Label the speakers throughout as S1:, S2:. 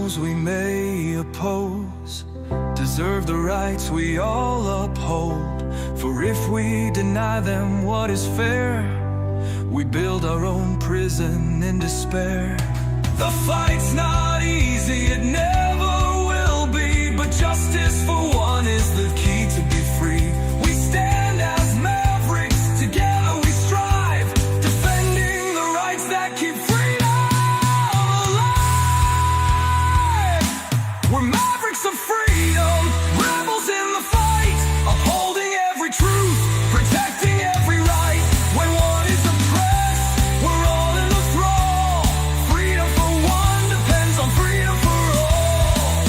S1: those we may oppose deserve the rights we all uphold. For if we deny them what is fair, we build our own prison in despair. The fight's not easy, it never will be, but justice for one is the key to be free. We stand as mavericks, together we strive, defending the rights that keep freedom alive. We're mavericks of freedom, rebels in the fight, upholding every truth, protecting every right. When one is oppressed, we're all in the thrall. Freedom for one depends on freedom for all.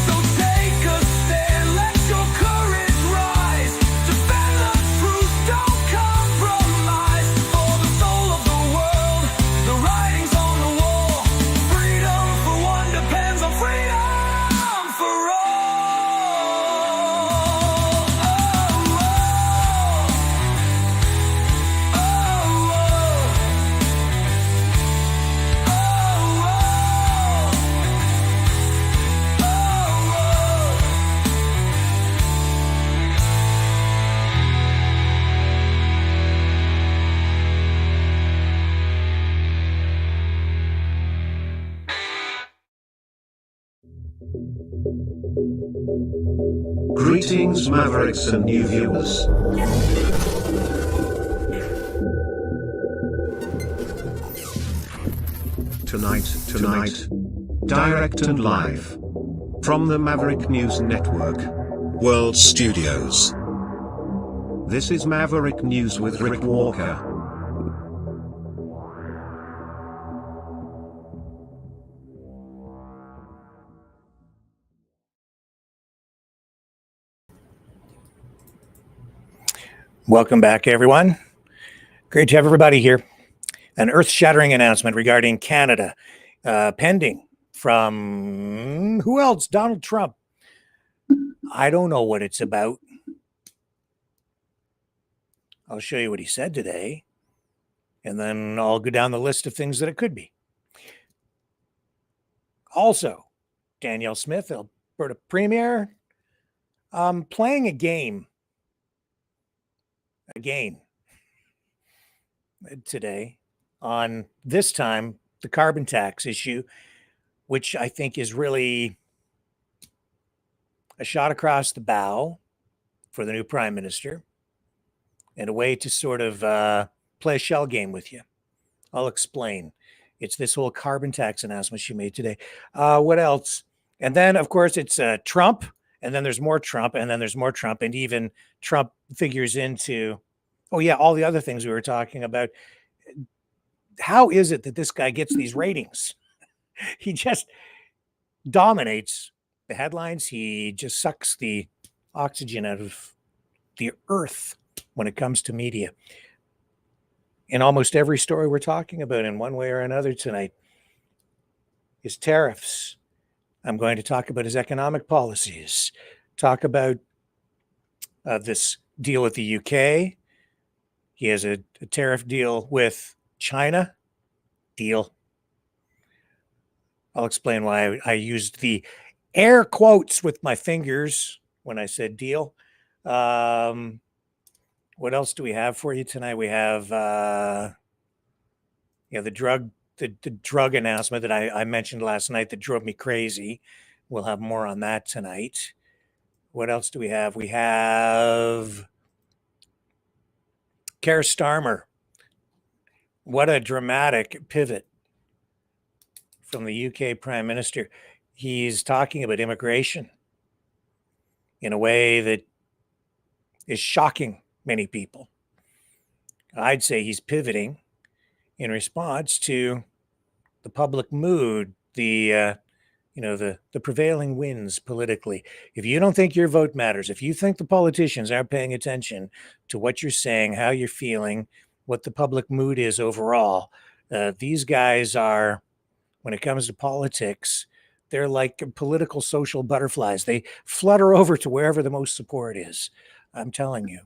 S1: So take a stand, let your courage rise. Defend the truth, don't compromise. For the soul of the world, the writing's on the wall. Freedom for one depends on freedom for all.
S2: Greetings, Mavericks and new viewers. Tonight, direct and live from the Maverick News Network World Studios. This is Maverick News with Rick Walker.
S3: Welcome back, everyone. Great to have everybody here. An earth-shattering announcement regarding Canada, pending from who else? Donald Trump. I don't know what it's about. I'll show you what he said today, and then I'll go down the list of things that it could be. Also, Danielle Smith, Alberta Premier, playing a game today on, this time, the carbon tax issue, which I think is really a shot across the bow for the new prime minister and a way to sort of play a shell game with you. I'll explain. It's this whole carbon tax announcement she made today. What else? And then, of course, it's Trump, and then there's more Trump, and then there's more Trump, and even Trump figures into, oh yeah, all the other things we were talking about. How is it that this guy gets these ratings? He just dominates the headlines. He just sucks the oxygen out of the earth when it comes to media. In almost every story we're talking about in one way or another tonight, his tariffs. I'm going to talk about his economic policies, talk about this deal with the UK. He has a tariff deal with China. Deal. I'll explain why I used the air quotes with my fingers when I said deal. What else do we have for you tonight? We have the drug announcement that I mentioned last night that drove me crazy. We'll have more on that tonight. What else do we have? We have Keir Starmer. What a dramatic pivot from the UK Prime Minister. He's talking about immigration in a way that is shocking many people. I'd say he's pivoting in response to the public mood, the prevailing winds politically. If you don't think your vote matters, if you think the politicians aren't paying attention to what you're saying, how you're feeling, what the public mood is overall, these guys are, when it comes to politics, they're like political social butterflies. They flutter over to wherever the most support is. I'm telling you.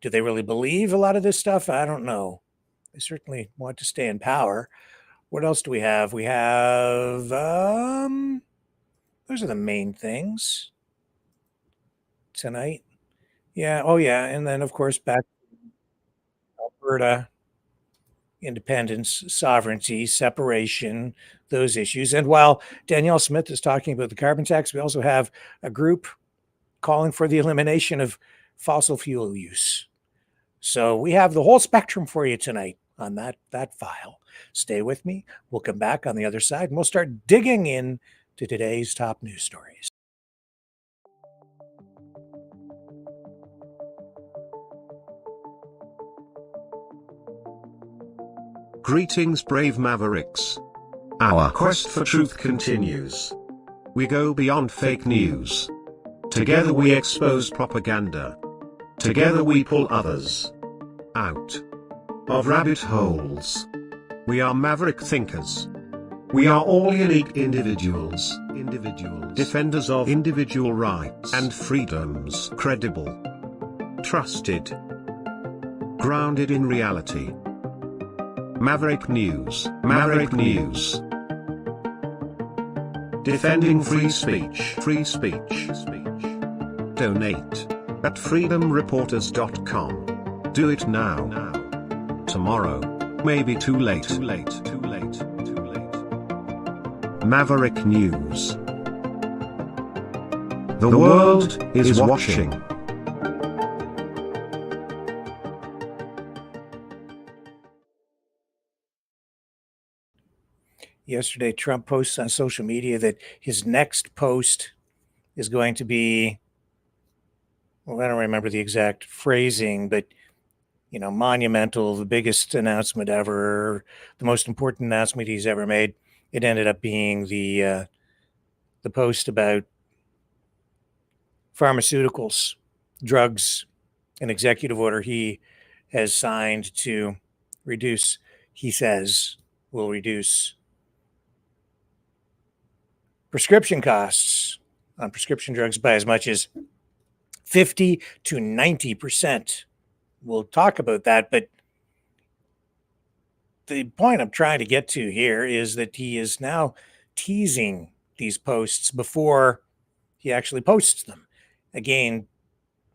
S3: Do they really believe a lot of this stuff? I don't know. They certainly want to stay in power. What else do we have? We have those are the main things tonight. Yeah. Oh, yeah. And then, of course, back to Alberta, independence, sovereignty, separation, those issues. And while Danielle Smith is talking about the carbon tax, we also have a group calling for the elimination of fossil fuel use. So we have the whole spectrum for you tonight on that file. Stay with me. We'll come back on the other side and we'll start digging in to today's top news stories.
S2: Greetings, brave Mavericks. Our quest for truth continues. We go beyond fake news. Together we expose propaganda. Together we pull others out of rabbit holes. We are maverick thinkers. We are all unique individuals, defenders of individual rights and freedoms, credible, trusted, grounded in reality. Maverick News, Maverick News. Defending free speech, free speech. Donate at freedomreporters.com. Do it now. Tomorrow may be too late. Maverick News. The world is watching.
S3: Yesterday, Trump posts on social media that his next post is going to be, well, I don't remember the exact phrasing, but, you know, monumental, the biggest announcement ever, the most important announcement he's ever made. It ended up being the post about pharmaceuticals, drugs, an executive order he has signed to reduce, he says, will reduce prescription costs on prescription drugs by as much as 50 to 90%. We'll talk about that, but the point I'm trying to get to here is that he is now teasing these posts before he actually posts them. Again,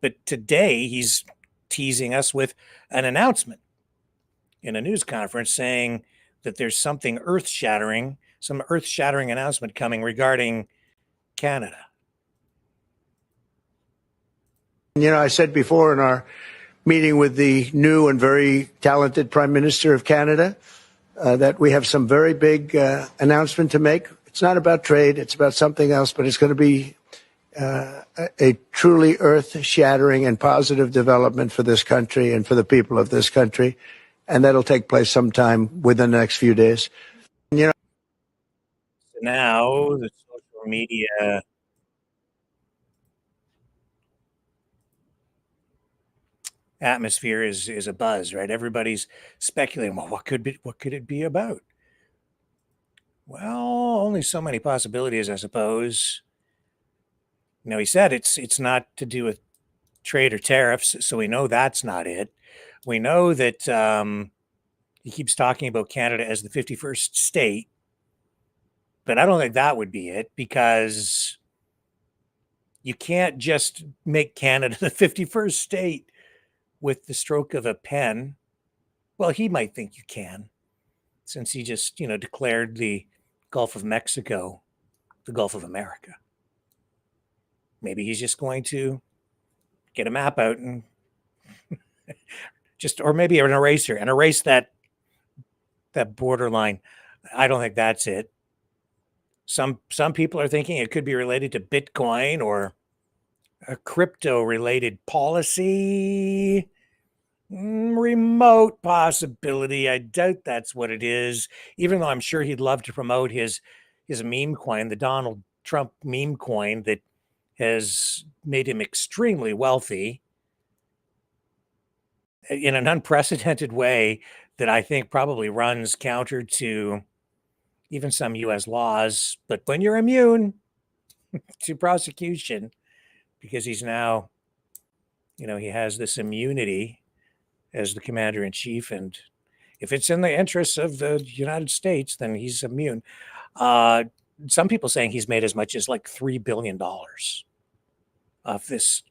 S3: but today he's teasing us with an announcement in a news conference saying that there's something earth-shattering, some earth-shattering announcement coming regarding Canada.
S4: You know, I said before in our meeting with the new and very talented Prime Minister of Canada that we have some very big announcement to make. It's not about trade, it's about something else, but it's going to be a truly earth-shattering and positive development for this country and for the people of this country. And that'll take place sometime within the next few days. You know,
S3: so now the social media atmosphere is a buzz, right? Everybody's speculating, well, what could it be about? Well, only so many possibilities, I suppose. You know, he said it's not to do with trade or tariffs, so we know that's not it. We know that he keeps talking about Canada as the 51st state, but I don't think that would be it, because you can't just make Canada the 51st state with the stroke of a pen. Well, he might think you can, since he just, you know, declared the Gulf of Mexico the Gulf of America. Maybe he's just going to get a map out and just, or maybe an eraser and erase that borderline. I don't think that's it. Some people are thinking it could be related to Bitcoin or a crypto related policy. Remote possibility. I doubt that's what it is, even though I'm sure he'd love to promote his meme coin, the Donald Trump meme coin that has made him extremely wealthy in an unprecedented way that I think probably runs counter to even some US laws. But when you're immune to prosecution, because he's now, you know, he has this immunity as the commander in chief, and if it's in the interests of the United States, then he's immune. Some people saying he's made as much as like $3 billion off this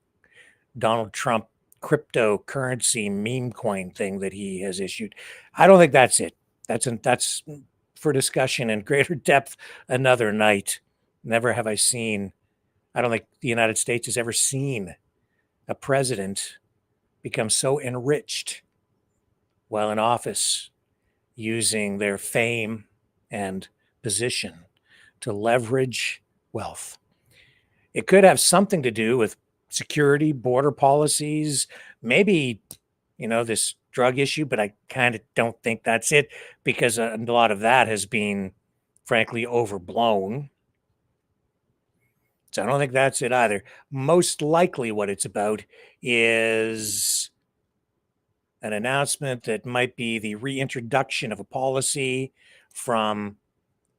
S3: Donald Trump cryptocurrency meme coin thing that he has issued. I don't think that's it. That's for discussion in greater depth another night. Never have I seen, I don't think the United States has ever seen a president become so enriched while in office using their fame and position to leverage wealth. It could have something to do with security, border policies, maybe, this drug issue, but I kind of don't think that's it, because a lot of that has been, frankly, overblown. So I don't think that's it either. Most likely what it's about is an announcement that might be the reintroduction of a policy from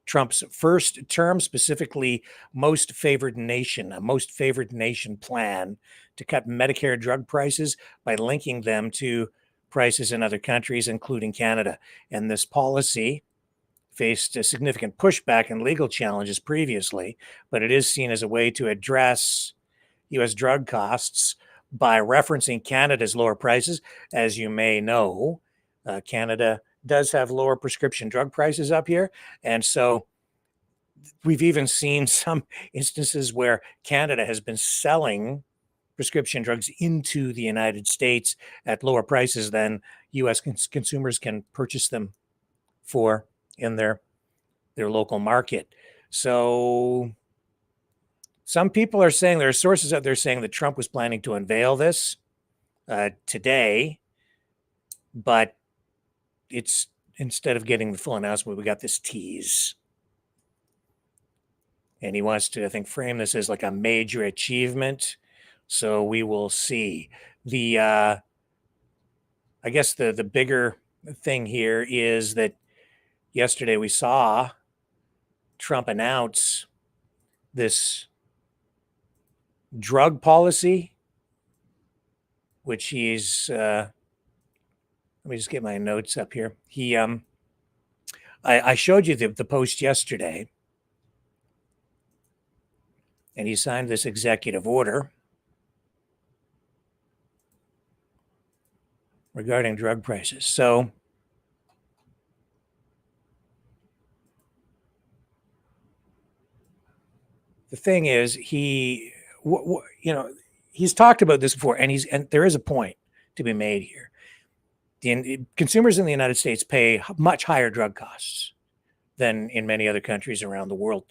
S3: Trump's first term, specifically most favored nation, a most favored nation plan to cut Medicare drug prices by linking them to prices in other countries, including Canada. And this policy faced a significant pushback and legal challenges previously, but it is seen as a way to address U.S. drug costs by referencing Canada's lower prices. As you may know, Canada does have lower prescription drug prices up here. And so we've even seen some instances where Canada has been selling prescription drugs into the United States at lower prices than U.S. consumers can purchase them for in their local market. So some people are saying, there are sources out there saying that Trump was planning to unveil this today, but it's, instead of getting the full announcement, we got this tease. And he wants to, I think, frame this as like a major achievement. So we will see. I guess the bigger thing here is that yesterday we saw Trump announce this drug policy, which he's, let me just get my notes up here. I showed you the post yesterday, and he signed this executive order regarding drug prices. So the thing is, he's talked about this before, and there is a point to be made here. The consumers in the United States pay much higher drug costs than in many other countries around the world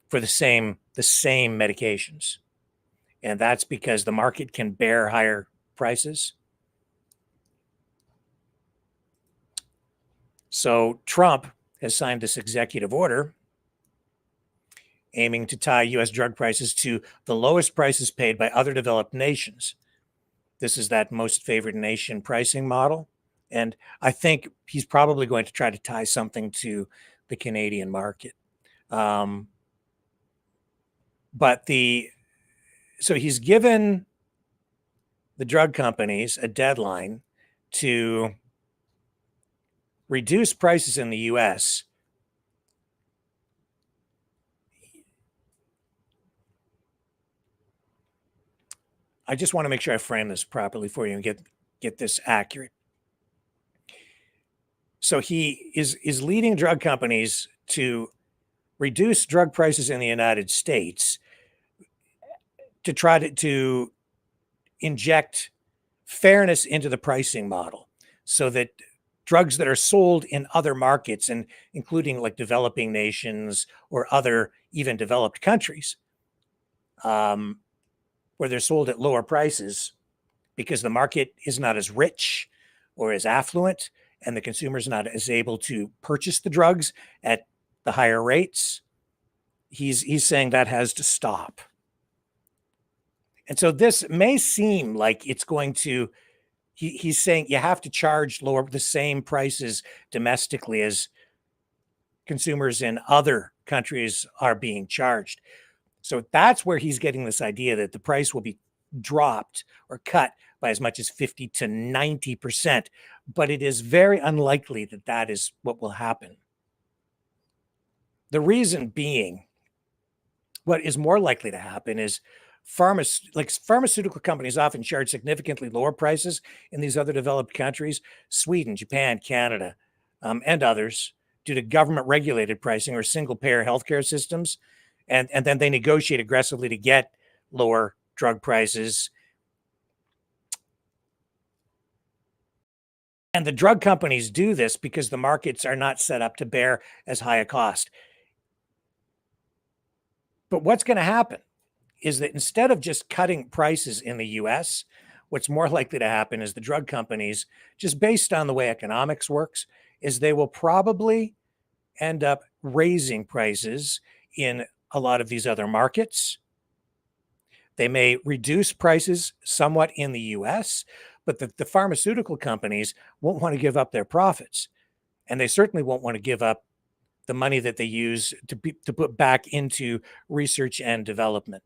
S3: for the same medications. And that's because the market can bear higher prices. So Trump has signed this executive order aiming to tie U.S. drug prices to the lowest prices paid by other developed nations. This is that most favored nation pricing model. And I think he's probably going to try to tie something to the Canadian market. So he's given the drug companies a deadline to reduce prices in the U.S. I just want to make sure I frame this properly for you and get this accurate. So he is leading drug companies to reduce drug prices in the United States to try to inject fairness into the pricing model, so that drugs that are sold in other markets, and including like developing nations or other even developed countries, where they're sold at lower prices because the market is not as rich or as affluent, and the consumer's not as able to purchase the drugs at the higher rates. He's saying that has to stop. And so this may seem like it's going to, he's saying you have to charge the same prices domestically as consumers in other countries are being charged. So that's where he's getting this idea that the price will be dropped or cut by as much as 50 to 90%. but it is very unlikely that that is what will happen. The reason being, what is more likely to happen is pharmaceutical companies often charge significantly lower prices in these other developed countries, Sweden, Japan, Canada, and others, due to government regulated pricing or single payer healthcare systems. And then they negotiate aggressively to get lower drug prices. And the drug companies do this because the markets are not set up to bear as high a cost. But what's going to happen is that instead of just cutting prices in the US, what's more likely to happen is the drug companies, just based on the way economics works, is they will probably end up raising prices in a lot of these other markets. They may reduce prices somewhat in the US, but the pharmaceutical companies won't want to give up their profits. And they certainly won't want to give up the money that they use to put back into research and development.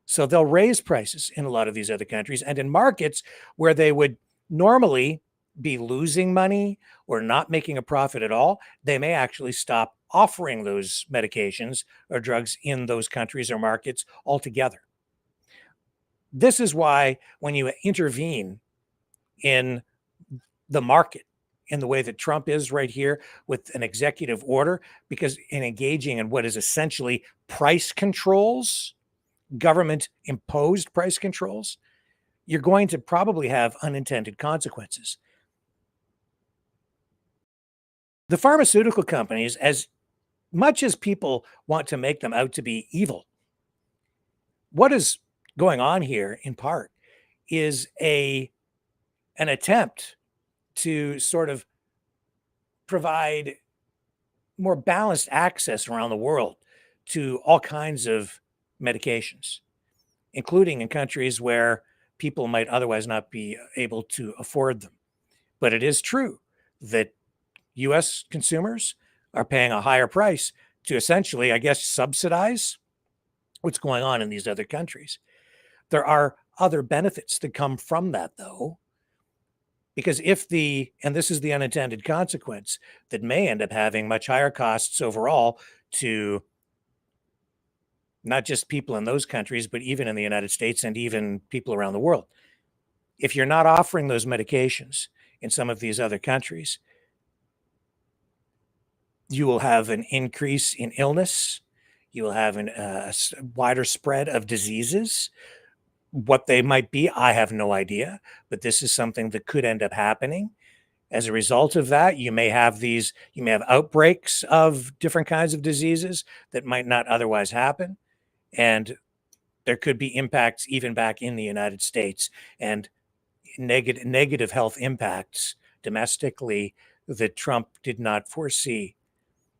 S3: So they'll raise prices in a lot of these other countries, and in markets where they would normally be losing money or not making a profit at all, they may actually stop offering those medications or drugs in those countries or markets altogether. This is why when you intervene in the market in the way that Trump is right here with an executive order, because in engaging in what is essentially price controls, government imposed price controls, you're going to probably have unintended consequences. The pharmaceutical companies, as much as people want to make them out to be evil, what is going on here in part is an attempt to sort of provide more balanced access around the world to all kinds of medications, including in countries where people might otherwise not be able to afford them. But it is true that US consumers are paying a higher price to essentially, I guess, subsidize what's going on in these other countries. There are other benefits that come from that, though, because and this is the unintended consequence, that may end up having much higher costs overall to not just people in those countries, but even in the United States and even people around the world. If you're not offering those medications in some of these other countries, you will have an increase in illness. You will have a wider spread of diseases. What they might be, I have no idea, but this is something that could end up happening. As a result of that, you may have outbreaks of different kinds of diseases that might not otherwise happen. And there could be impacts even back in the United States, and negative health impacts domestically that Trump did not foresee,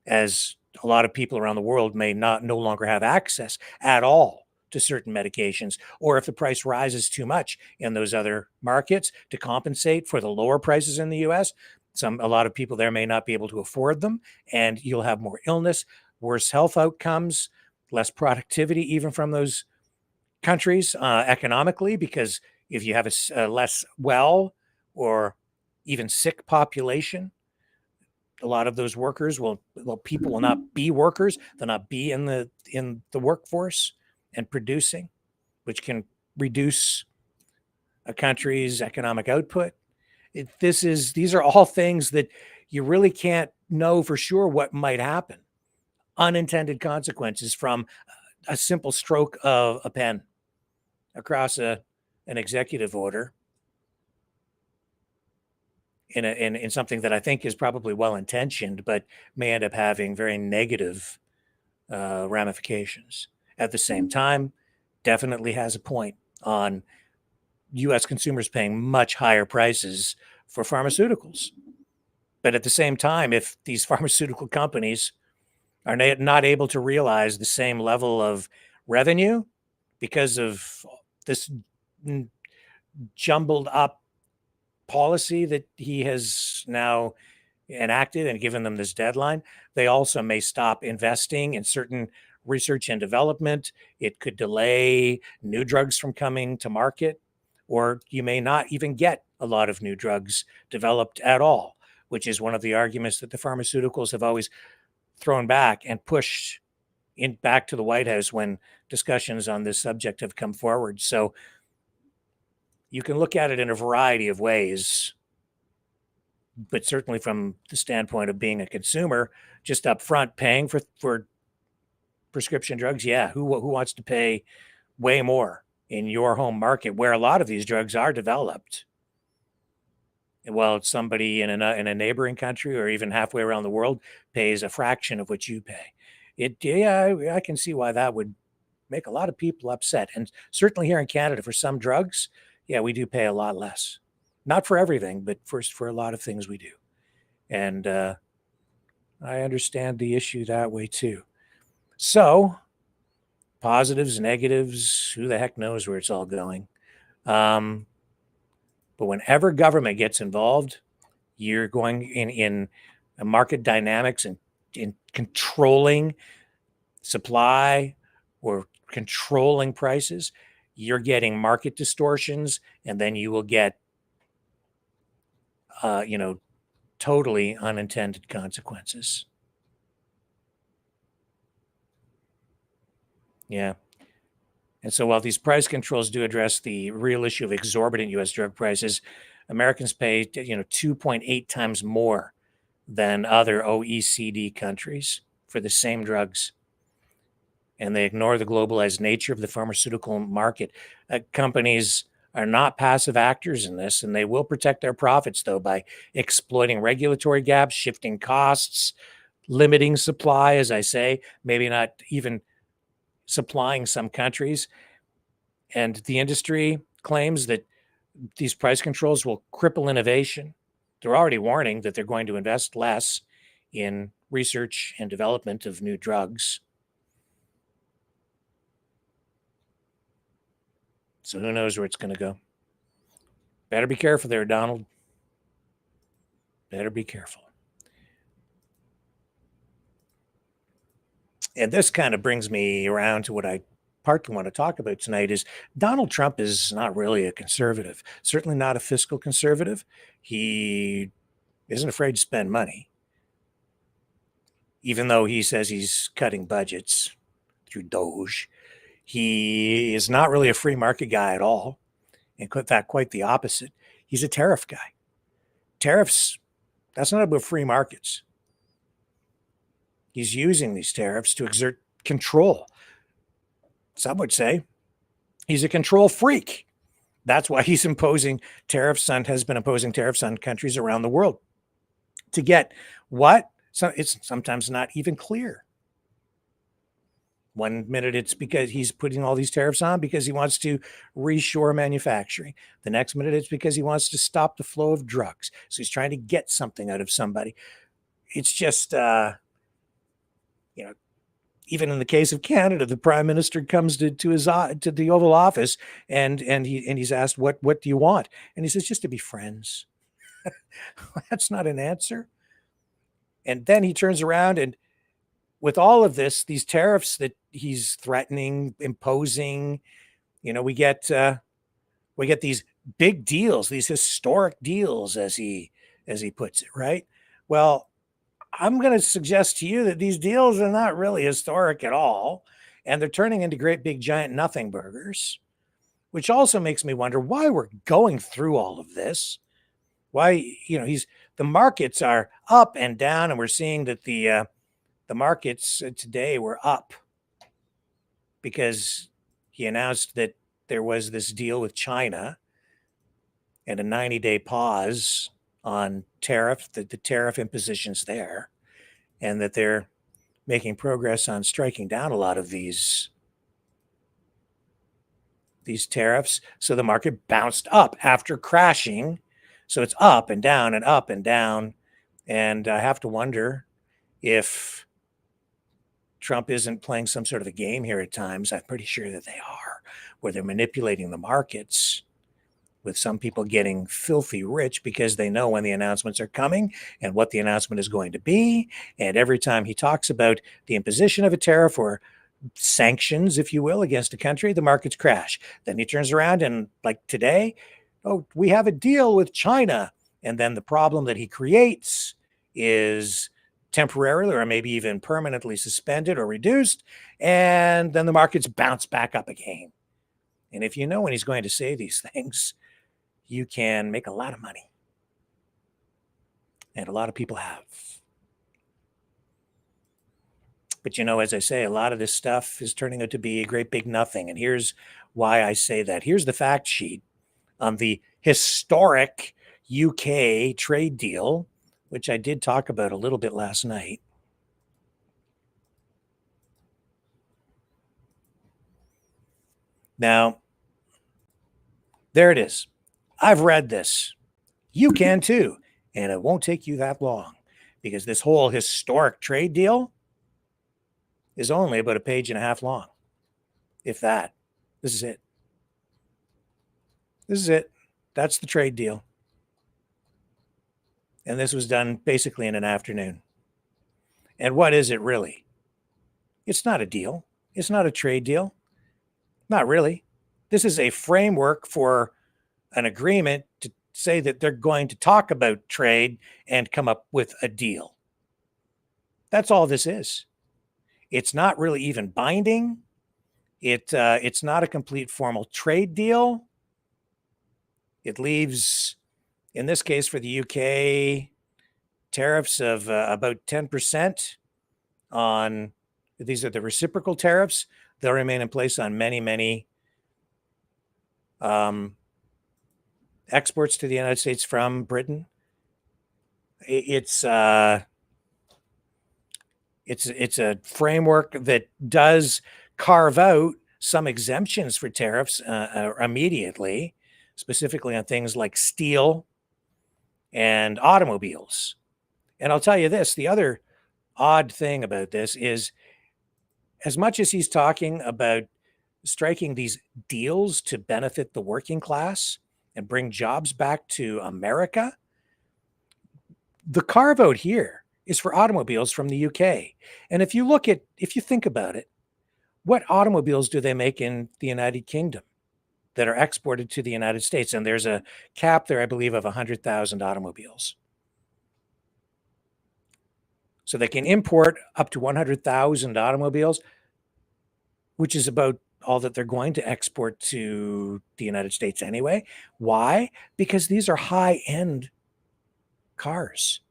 S3: as a lot of people around the world may no longer have access at all to certain medications, or if the price rises too much in those other markets to compensate for the lower prices in the US, a lot of people there may not be able to afford them, and you'll have more illness, worse health outcomes, less productivity even from those countries economically, because if you have a less well or even sick population, a lot of those workers people will not be workers. They'll not be in the workforce and producing, which can reduce a country's economic output. These are all things that you really can't know for sure what might happen. Unintended consequences from a simple stroke of a pen across an executive order in something that I think is probably well-intentioned, but may end up having very negative ramifications. At the same time, definitely has a point on U.S. consumers paying much higher prices for pharmaceuticals. But at the same time, if these pharmaceutical companies are not able to realize the same level of revenue because of this jumbled up policy that he has now enacted and given them this deadline, they also may stop investing in certain research and development. It could delay new drugs from coming to market, or you may not even get a lot of new drugs developed at all, which is one of the arguments that the pharmaceuticals have always thrown back and pushed back to the White House when discussions on this subject have come forward. So you can look at it in a variety of ways, but certainly from the standpoint of being a consumer, just up front paying for prescription drugs, yeah, who wants to pay way more in your home market where a lot of these drugs are developed? Well, somebody in a neighboring country or even halfway around the world pays a fraction of what you pay. I can see why that would make a lot of people upset. And certainly here in Canada, for some drugs, yeah, we do pay a lot less. Not for everything, but for a lot of things we do. And I understand the issue that way too. So positives, negatives, who the heck knows where it's all going. But whenever government gets involved, you're going in market dynamics and in controlling supply or controlling prices, you're getting market distortions, and then you will get, totally unintended consequences. Yeah. And so while these price controls do address the real issue of exorbitant U.S. drug prices, Americans pay, 2.8 times more than other OECD countries for the same drugs. And they ignore the globalized nature of the pharmaceutical market. Companies are not passive actors in this, and they will protect their profits, though, by exploiting regulatory gaps, shifting costs, limiting supply, as I say, maybe not even supplying some countries. And the industry claims that these price controls will cripple innovation. They're already warning that they're going to invest less in research and development of new drugs. So who knows where it's going to go. Better be careful there, Donald. Better be careful. And this kind of brings me around to what I partly want to talk about tonight is Donald Trump is not really a conservative, certainly not a fiscal conservative. He isn't afraid to spend money, even though he says he's cutting budgets through Doge. He is not really a free market guy at all. In fact, quite the opposite. He's a tariff guy. Tariffs, that's not about free markets. He's using these tariffs to exert control. Some would say he's a control freak. That's why he's imposing tariffs on, has been imposing tariffs on countries around the world. To get what? So it's sometimes not even clear. One minute it's because he's putting all these tariffs on because he wants to reshore manufacturing. The next minute it's because he wants to stop the flow of drugs. So he's trying to get something out of somebody. It's just, even in the case of Canada, the Prime Minister comes to the Oval Office and he's asked, what do you want? And he says, just to be friends. That's not an answer. And then he turns around and with all of this, these tariffs that he's threatening, imposing, we get these big deals, these historic deals, as he puts it, right? Well, I'm going to suggest to you that these deals are not really historic at all, and they're turning into great big giant nothing burgers, which also makes me wonder why we're going through all of this. Why, the markets are up and down, and we're seeing that the markets today were up because he announced that there was this deal with China and a 90-day pause on the tariff impositions there, and that they're making progress on striking down a lot of these tariffs. So the market bounced up after crashing. So it's up and down and up and down. And I have to wonder if Trump isn't playing some sort of a game here at times. I'm pretty sure that they are, where they're manipulating the markets, with some people getting filthy rich because they know when the announcements are coming and what the announcement is going to be. And every time he talks about the imposition of a tariff or sanctions, if you will, against a country, the markets crash. Then he turns around and, like today, oh, we have a deal with China. And then the problem that he creates is temporarily or maybe even permanently suspended or reduced. And then the markets bounce back up again. And if you know when he's going to say these things, you can make a lot of money. And a lot of people have. But as I say, a lot of this stuff is turning out to be a great big nothing. And here's why I say that. Here's the fact sheet on the historic UK trade deal, which I did talk about a little bit last night. Now, there it is. I've read this. You can too. And it won't take you that long because this whole historic trade deal is only about a page and a half long, if that. This is it. This is it. That's the trade deal. And this was done basically in an afternoon. And what is it really? It's not a deal. It's not a trade deal. Not really. This is a framework for an agreement to say that they're going to talk about trade and come up with a deal. That's all this is. It's not really even binding. It's not a complete formal trade deal. It leaves, in this case for the UK, tariffs of about 10% on, these are the reciprocal tariffs. They'll remain in place on many, many exports to the United States from Britain. It's a framework that does carve out some exemptions for tariffs immediately, specifically on things like steel and automobiles. And I'll tell you this, the other odd thing about this is, as much as he's talking about striking these deals to benefit the working class and bring jobs back to America, the carve out here is for automobiles from the UK. And if you think about it, what automobiles do they make in the United Kingdom that are exported to the United States? And there's a cap there, I believe, of 100,000 automobiles. So they can import up to 100,000 automobiles, which is about all that they're going to export to the United States anyway. Why? Because these are high-end cars.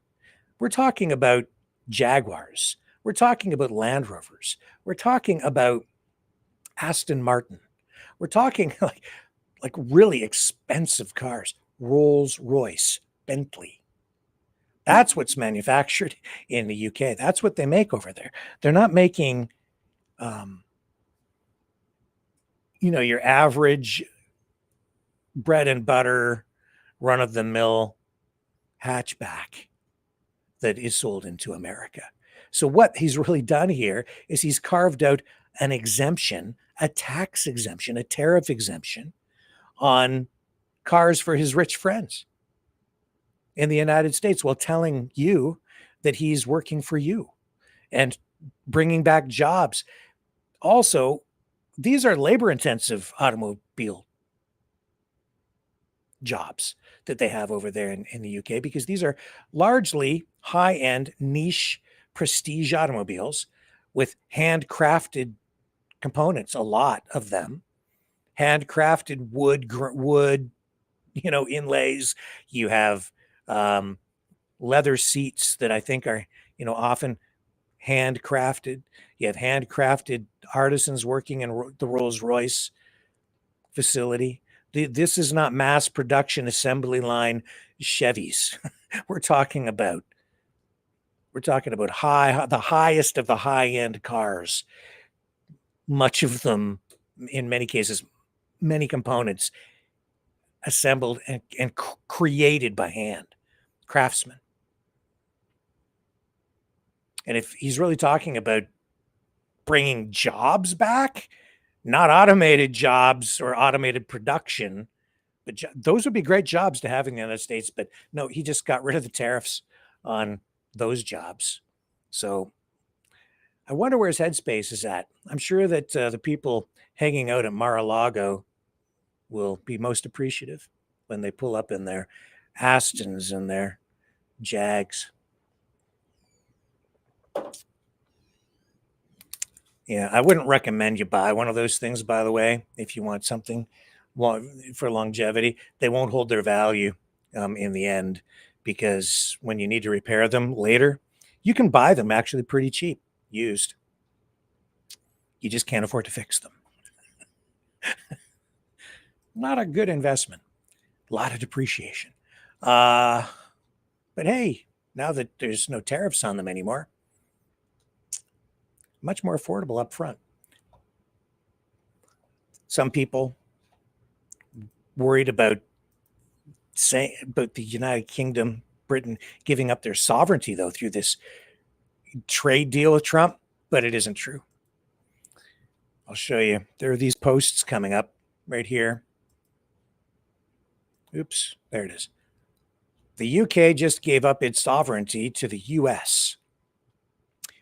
S3: We're talking about Jaguars. We're talking about Land Rovers. We're talking about Aston Martin. We're talking like really expensive cars. Rolls-Royce, Bentley. That's what's manufactured in the UK. That's what they make over there. They're not making, your average bread and butter, run-of-the-mill hatchback that is sold into America. So what he's really done here is he's carved out an exemption, a tax exemption, a tariff exemption on cars for his rich friends in the United States, while telling you that he's working for you and bringing back jobs. Also, these are labor-intensive automobile jobs that they have over there in the UK, because these are largely high-end, niche, prestige automobiles with handcrafted components, a lot of them. Handcrafted wood, inlays. You have leather seats that I think are, often handcrafted. You have handcrafted artisans working in the Rolls-Royce facility. This is not mass production assembly line Chevys. We're talking about the highest of the high-end cars. Much of them, in many cases, many components assembled and created by hand, craftsmen. And if he's really talking about bringing jobs back, not automated jobs or automated production, but those would be great jobs to have in the United States. But no, he just got rid of the tariffs on those jobs. So I wonder where his headspace is at. I'm sure that the people hanging out at Mar-a-Lago will be most appreciative. when they pull up in their Astons and their Jags. Yeah, I wouldn't recommend you buy one of those things, by the way, if you want something for longevity. They won't hold their value in the end, because when you need to repair them later, you can buy them actually pretty cheap, used. You just can't afford to fix them. Not a good investment. A lot of depreciation. But hey, now that there's no tariffs on them anymore, much more affordable up front. Some people worried about the United Kingdom, Britain giving up their sovereignty, though, through this trade deal with Trump, but it isn't true. I'll show you. There are these posts coming up right here. Oops, there it is. The UK just gave up its sovereignty to the US.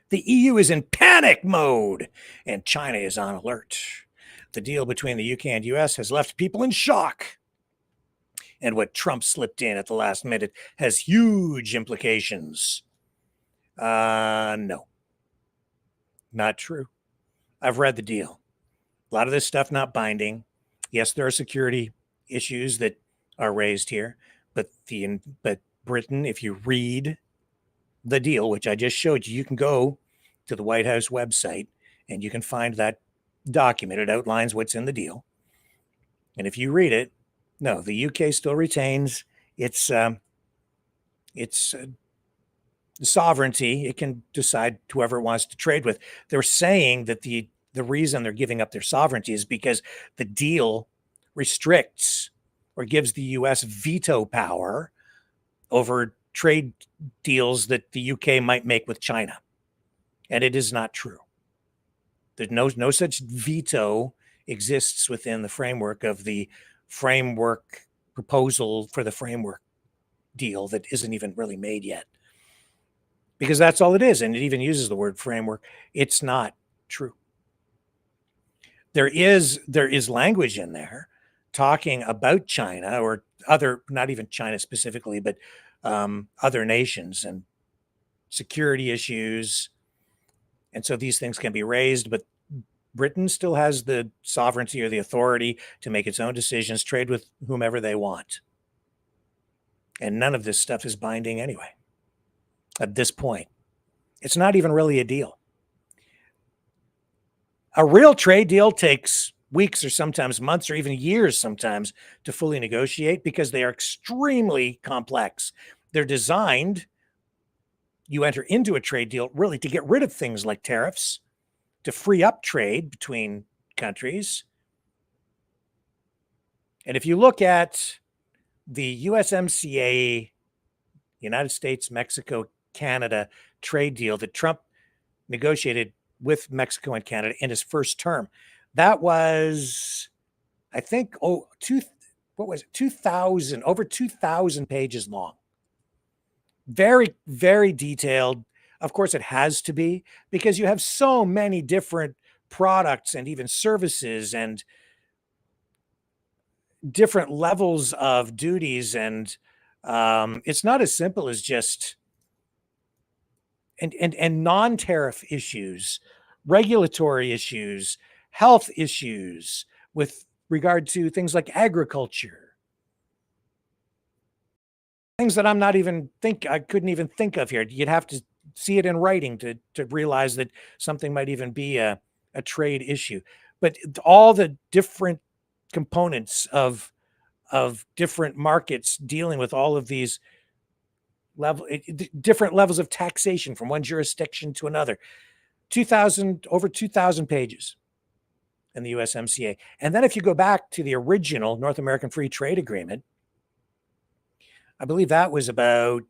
S3: The EU is in panic mode, and China is on alert. The deal between the UK and US has left people in shock. And what Trump slipped in at the last minute has huge implications. No, not true. I've read the deal. A lot of this stuff not binding. Yes, there are security issues that are raised here, but Britain, if you read the deal, which I just showed you, you can go to the White House website and you can find that document. It outlines what's in the deal. And if you read it, no, the UK still retains its sovereignty. It can decide whoever it wants to trade with. They're saying that the reason they're giving up their sovereignty is because the deal restricts or gives the US veto power over trade deals that the UK might make with China. And it is not true. There's no such veto exists within the framework of the framework proposal for the framework deal that isn't even really made yet. Because that's all it is. And it even uses the word framework. It's not true. There is language in there talking about China or other, not even China specifically, but other nations and security issues. And so these things can be raised, but Britain still has the sovereignty or the authority to make its own decisions, trade with whomever they want. And none of this stuff is binding anyway. At this point, it's not even really a deal. A real trade deal takes weeks or sometimes months or even years sometimes to fully negotiate because they are extremely complex. They're designed, you enter into a trade deal really to get rid of things like tariffs, to free up trade between countries. And if you look at the USMCA, United States, Mexico, Canada trade deal that Trump negotiated with Mexico and Canada in his first term, that was, I think, over 2,000 pages long. Very, very detailed. Of course, it has to be because you have so many different products and even services and different levels of duties. And it's not as simple as just and non-tariff issues, regulatory issues, health issues with regard to things like agriculture. Things that I couldn't even think of here. You'd have to see it in writing to realize that something might even be a trade issue. But all the different components of different markets dealing with all of these different levels of taxation from one jurisdiction to another. Over 2,000 pages in the USMCA. And then if you go back to the original North American Free Trade Agreement, I believe that was about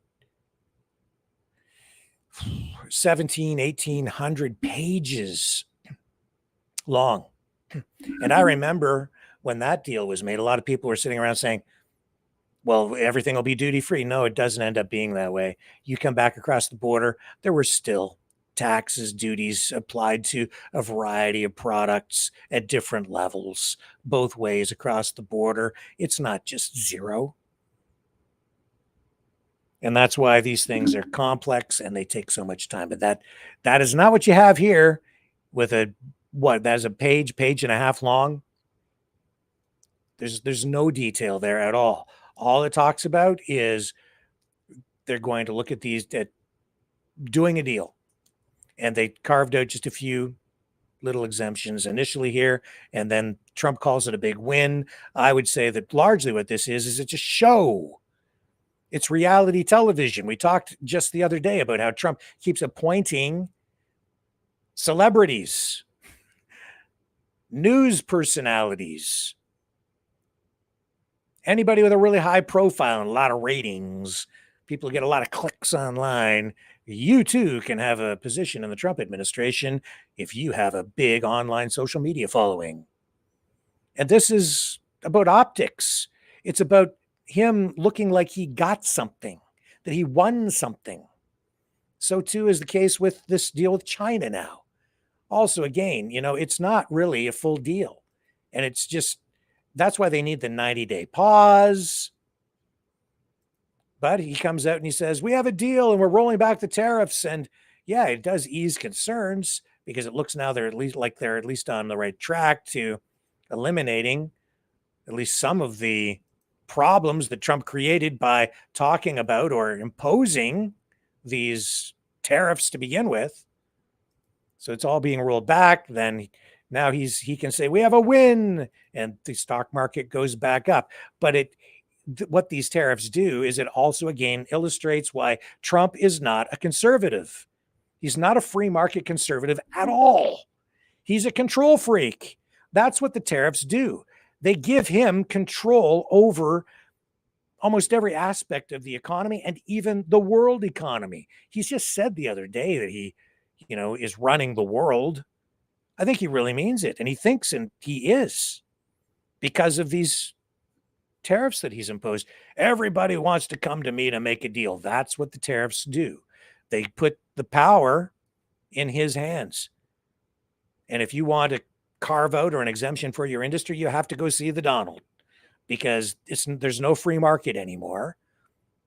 S3: 1,800 pages long. And I remember when that deal was made, a lot of people were sitting around saying, well, everything will be duty free. No, it doesn't end up being that way. You come back across the border, there were still taxes, duties applied to a variety of products at different levels, both ways across the border. It's not just zero. And that's why these things are complex and they take so much time. But that is not what you have here with that is a page and a half long. There's no detail there at all. All it talks about is they're going to look at doing a deal. And they carved out just a few little exemptions initially here, and then Trump calls it a big win. I would say that largely what this is it's a show. It's reality television. We talked just the other day about how Trump keeps appointing celebrities, news personalities, anybody with a really high profile and a lot of ratings. People get a lot of clicks online. You too can have a position in the Trump administration if you have a big online social media following. And this is about optics. It's about him looking like he got something, that he won something. So too is the case with this deal with China now. Also, again, it's not really a full deal. And it's just, that's why they need the 90-day pause. But he comes out and he says, we have a deal and we're rolling back the tariffs. And yeah, it does ease concerns because it looks now they're at least on the right track to eliminating at least some of the problems that Trump created by talking about or imposing these tariffs to begin with. So it's all being rolled back. Then now he can say we have a win and the stock market goes back up. But what these tariffs do is it also again illustrates why Trump is not a conservative. He's not a free market conservative at all. He's a control freak. That's what the tariffs do. They give him control over almost every aspect of the economy and even the world economy. He's just said the other day that he, is running the world. I think he really means it. And he thinks, and he is, because of these tariffs that he's imposed. Everybody wants to come to me to make a deal. That's what the tariffs do. They put the power in his hands. And if you want to carve out or an exemption for your industry, you have to go see the Donald, because there's no free market anymore.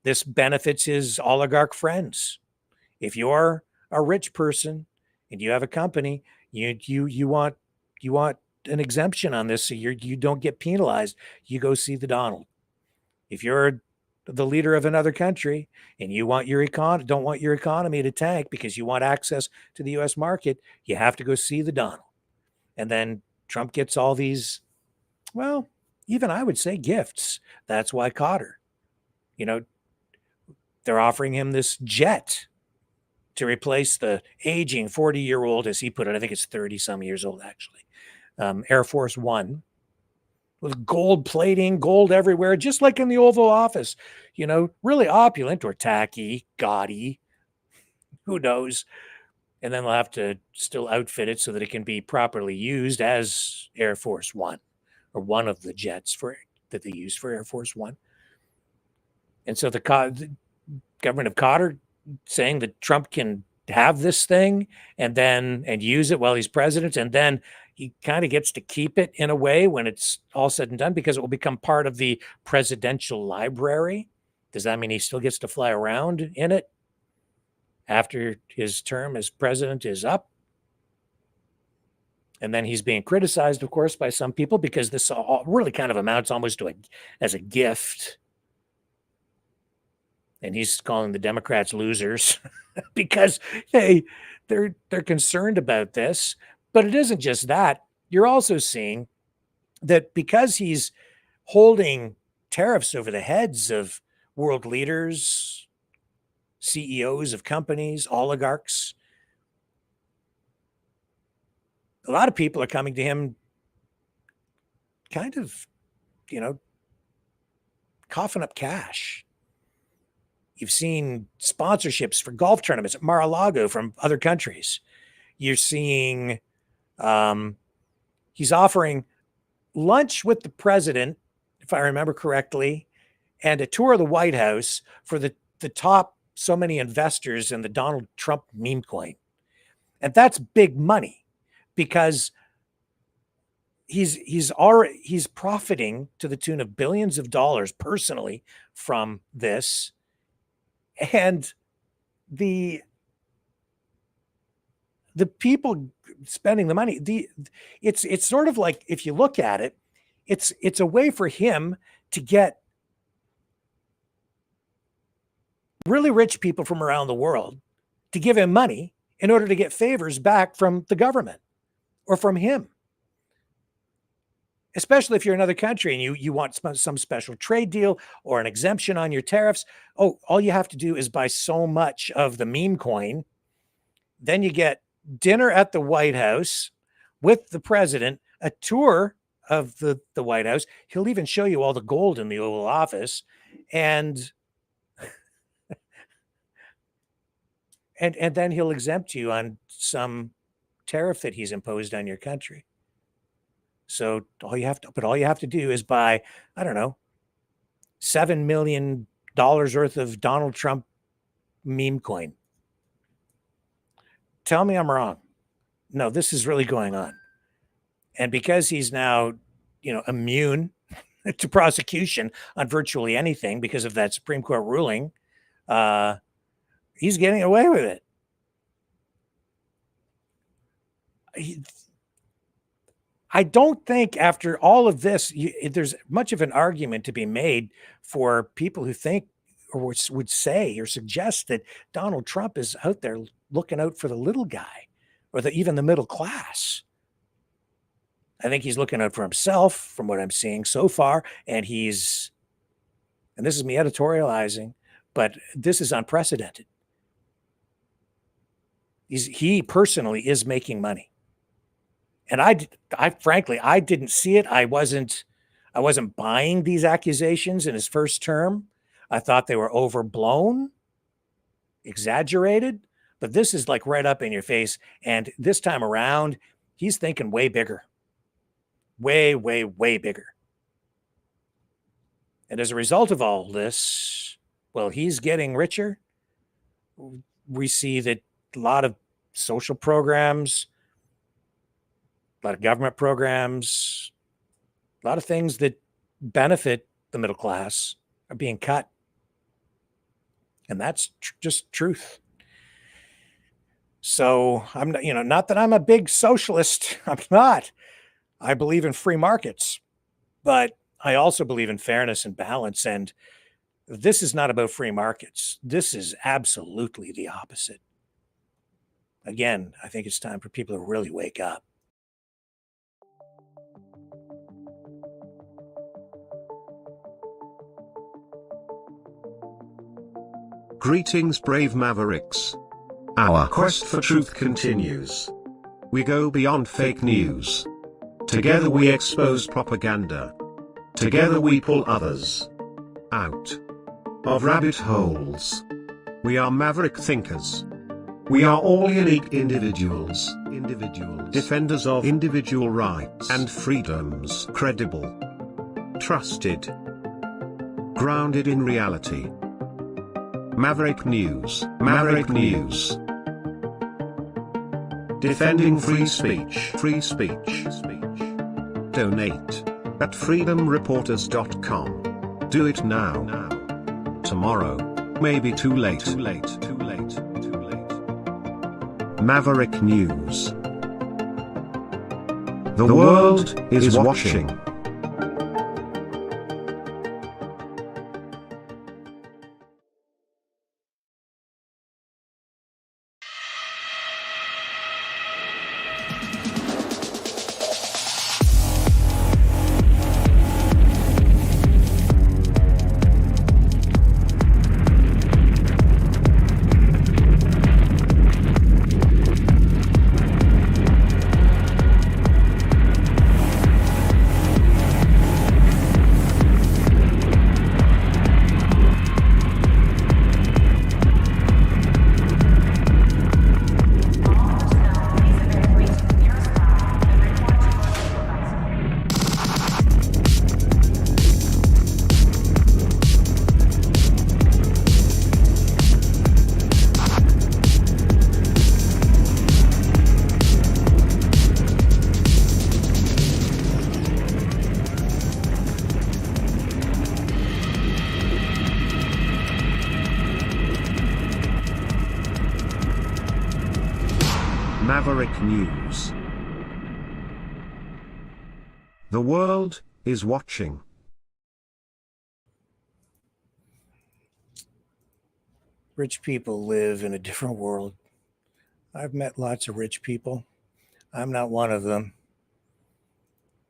S3: This benefits his oligarch friends. If you're a rich person and you have a company, you want an exemption on this so you don't get penalized, you go see the Donald. If you're the leader of another country and you want don't want your economy to tank because you want access to the US market, you have to go see the Donald. And then Trump gets all these, well, even I would say gifts. That's why Cotter, they're offering him this jet to replace the aging 40-year-old, as he put it. I think it's 30 some years old, actually. Air Force One with gold plating, gold everywhere, just like in the Oval Office, really opulent or tacky, gaudy, who knows? And then they'll have to still outfit it so that it can be properly used as Air Force One, or one of the jets that they use for Air Force One. And so the government of Cotter saying that Trump can have this thing and use it while he's president, and then he kind of gets to keep it in a way when it's all said and done, because it will become part of the presidential library. Does that mean he still gets to fly around in it after his term as president is up? And then he's being criticized, of course, by some people because this all really kind of amounts almost to as a gift. And he's calling the Democrats losers because, hey, they're concerned about this. But it isn't just that. You're also seeing that because he's holding tariffs over the heads of world leaders, CEOs of companies, oligarchs, a lot of people are coming to him kind of, coughing up cash. You've seen sponsorships for golf tournaments at Mar-a-Lago from other countries. You're seeing he's offering lunch with the president, if I remember correctly, and a tour of the White House for the top so many investors in the Donald Trump meme coin. And that's big money because he's profiting to the tune of billions of dollars personally from this. And the people spending the money, it's sort of like, if you look at it, it's a way for him to get really rich people from around the world to give him money in order to get favors back from the government or from him. Especially if you're another country and you want some special trade deal or an exemption on your tariffs. Oh, all you have to do is buy so much of the meme coin. Then you get dinner at the White House with the president, a tour of the White House. He'll even show you all the gold in the Oval Office. And then he'll exempt you on some tariff that he's imposed on your country. So all you have to do is buy, I don't know, $7 million worth of Donald Trump meme coin. Tell me I'm wrong. No, this is really going on. And because he's now, immune to prosecution on virtually anything because of that Supreme Court ruling, he's getting away with it. I don't think after all of this, there's much of an argument to be made for people who think or would say or suggest that Donald Trump is out there looking out for the little guy or even the middle class. I think he's looking out for himself from what I'm seeing so far. And this is me editorializing, but this is unprecedented. He personally is making money. And I frankly, I didn't see it. I wasn't buying these accusations in his first term. I thought they were overblown, exaggerated, but this is like right up in your face. And this time around, he's thinking way bigger, way, way, way bigger. And as a result of all this, well, he's getting richer. We see that a lot of social programs, a lot of government programs, a lot of things that benefit the middle class are being cut. And that's just truth. So I'm not, not that I'm a big socialist. I'm not. I believe in free markets, but I also believe in fairness and balance. And this is not about free markets. This is absolutely the opposite. Again, I think it's time for people to really wake up.
S2: Greetings, brave Mavericks. Our quest for truth continues. We go beyond fake news. Together we expose propaganda. Together we pull others out of rabbit holes. We are maverick thinkers. We are all unique individuals, defenders of individual rights and freedoms, credible, trusted, grounded in reality. Maverick News, Maverick News. Defending free speech, free speech. Donate at freedomreporters.com. Do it now. Tomorrow may be too late. Maverick News. The world is watching. News. The world is watching.
S3: Rich people live in a different world. I've met lots of rich people. I'm not one of them,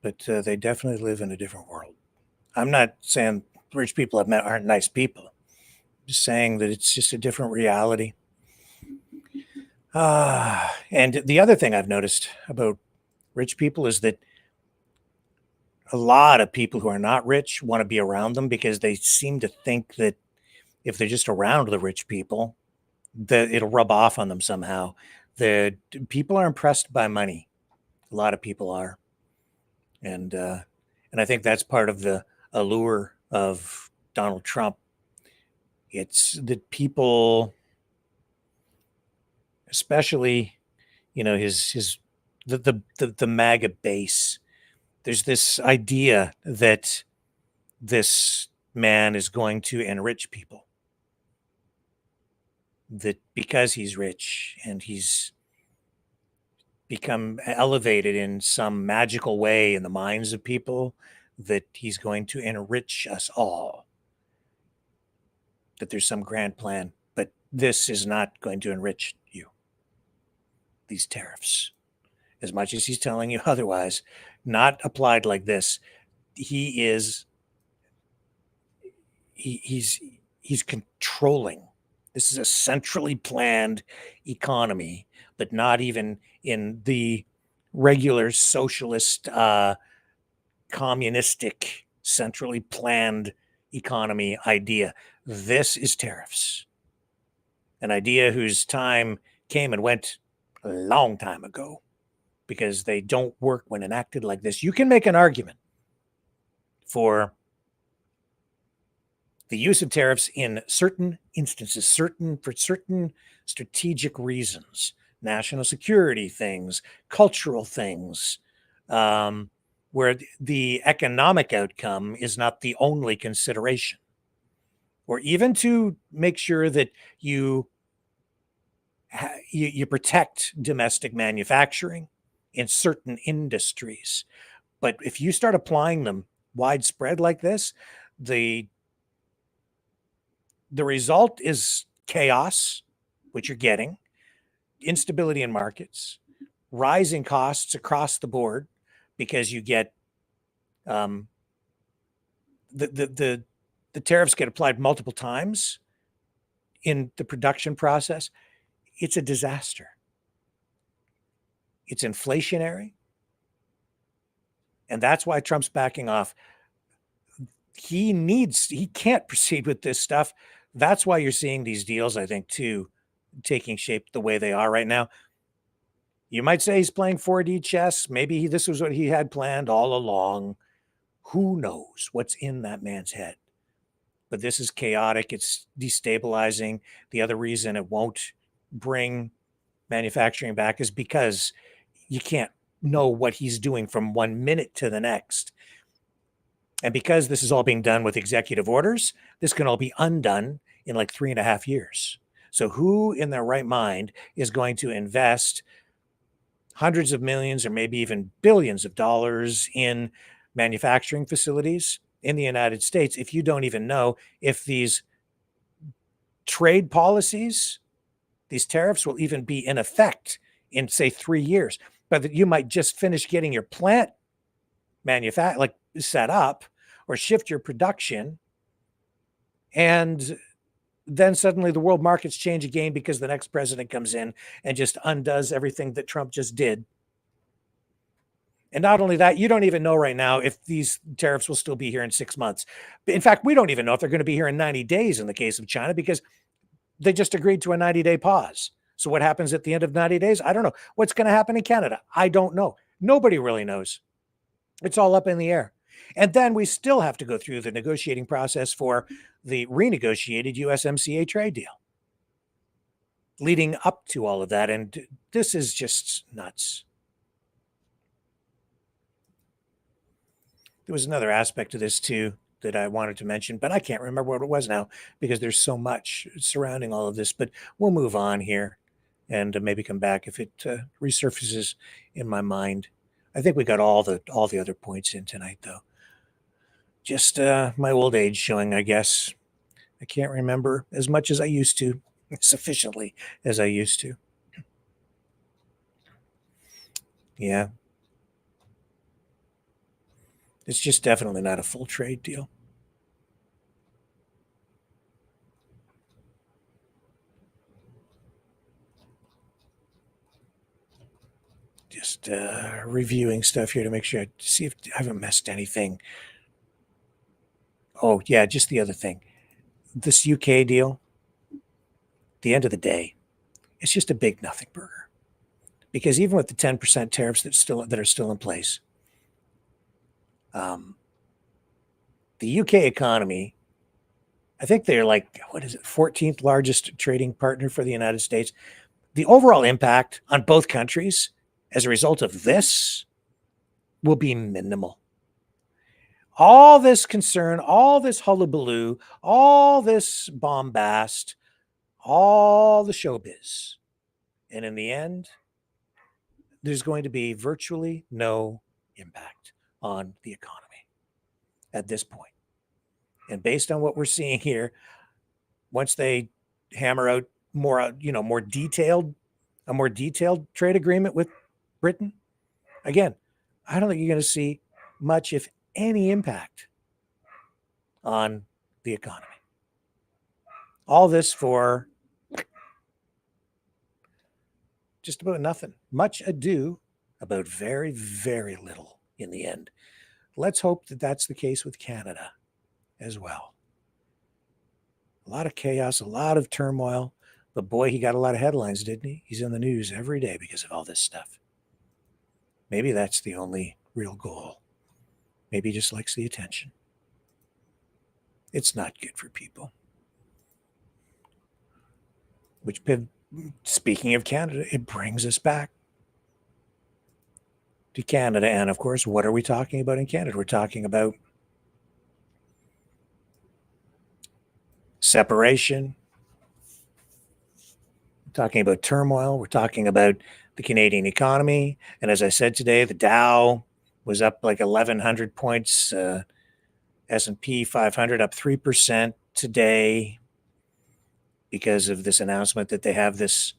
S3: but they definitely live in a different world. I'm not saying rich people I've met aren't nice people. I'm just saying that it's just a different reality. And the other thing I've noticed about rich people is that a lot of people who are not rich want to be around them because they seem to think that if they're just around the rich people, that it'll rub off on them somehow. The people are impressed by money. A lot of people are, and I think that's part of the allure of Donald Trump. It's that people, especially, the MAGA base. There's this idea that this man is going to enrich people. That because he's rich and he's become elevated in some magical way in the minds of people, that he's going to enrich us all. That there's some grand plan, but this is not going to enrich you. These tariffs, as much as he's telling you otherwise, not applied like this. He's controlling. This is a centrally planned economy, but not even in the regular socialist, communistic, centrally planned economy idea. This is tariffs, an idea whose time came and went a long time ago because they don't work when enacted like this. You can make an argument for the use of tariffs in certain instances, for certain strategic reasons, national security things, cultural things, where the economic outcome is not the only consideration, or even to make sure that you protect domestic manufacturing in certain industries. But if you start applying them widespread like this, the result is chaos, which you're getting, instability in markets, rising costs across the board because you get the tariffs get applied multiple times in the production process. It's a disaster. It's inflationary. And that's why Trump's backing off. He can't proceed with this stuff. That's why you're seeing these deals, I think, too, taking shape the way they are right now. You might say he's playing 4D chess. Maybe this was what he had planned all along. Who knows what's in that man's head? But this is chaotic. It's destabilizing. The other reason it won't bring manufacturing back is because you can't know what he's doing from 1 minute to the next. And because this is all being done with executive orders, this can all be undone in like 3.5 years. So who in their right mind is going to invest hundreds of millions or maybe even billions of dollars in manufacturing facilities in the United States if you don't even know if these trade policies, these tariffs will even be in effect in, say, 3 years? But that you might just finish getting your plant set up or shift your production, and then suddenly the world markets change again because the next president comes in and just undoes everything that Trump just did. And not only that, you don't even know right now if these tariffs will still be here in 6 months. In fact, we don't even know if they're going to be here in 90 days in the case of China, because they just agreed to a 90-day pause. So what happens at the end of 90 days? I don't know. What's going to happen in Canada? I don't know. Nobody really knows. It's all up in the air. And then we still have to go through the negotiating process for the renegotiated USMCA trade deal leading up to all of that. And this is just nuts. There was another aspect to this too that I wanted to mention, but I can't remember what it was now because there's so much surrounding all of this. But we'll move on here and maybe come back if it resurfaces in my mind. I think we got all the other points in tonight, though. Just my old age showing, I guess. I can't remember as much as I used to, sufficiently as I used to. Yeah. It's just definitely not a full trade deal. Just reviewing stuff here to make sure, see if I haven't missed anything. Oh, yeah, just the other thing. This UK deal, at the end of the day, it's just a big nothing burger. Because even with the 10% tariffs that are still in place, the UK economy, I think they're like, what is it, 14th largest trading partner for the United States. The overall impact on both countries as a result of this will be minimal. All this concern, all this hullabaloo, all this bombast, all the showbiz. And in the end, there's going to be virtually no impact on the economy at this point. And based on what we're seeing here, once they hammer out more detailed trade agreement with Britain, again, I don't think you're going to see much, if any, impact on the economy. All this for just about nothing. Much ado about very, very little in the end. Let's hope that that's the case with Canada as well. A lot of chaos, a lot of turmoil, but boy, he got a lot of headlines, didn't he? He's in the news every day because of all this stuff. Maybe that's the only real goal. Maybe he just likes the attention. It's not good for people. Which, speaking of Canada, it brings us back to Canada. And of course, what are we talking about in Canada? We're talking about separation. We're talking about turmoil. We're talking about the Canadian economy. And as I said today, the Dow was up like 1,100 points. S&P 500 up 3% today because of this announcement that they have this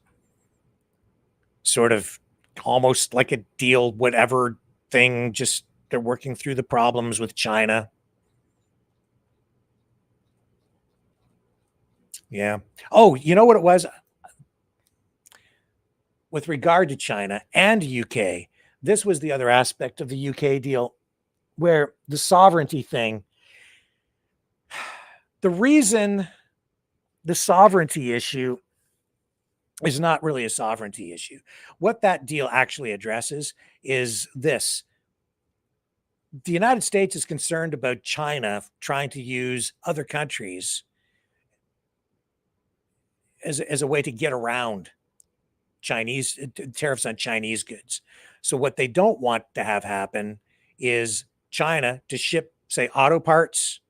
S3: sort of almost like a deal, whatever thing, just they're working through the problems with China. Yeah. Oh, you know what it was? With regard to China and UK, this was the other aspect of the UK deal where the sovereignty thing, the reason the sovereignty issue is not really a sovereignty issue. What that deal actually addresses is this. The United States is concerned about China trying to use other countries as a way to get around Chinese tariffs on Chinese goods. So what they don't want to have happen is China to ship, say, auto parts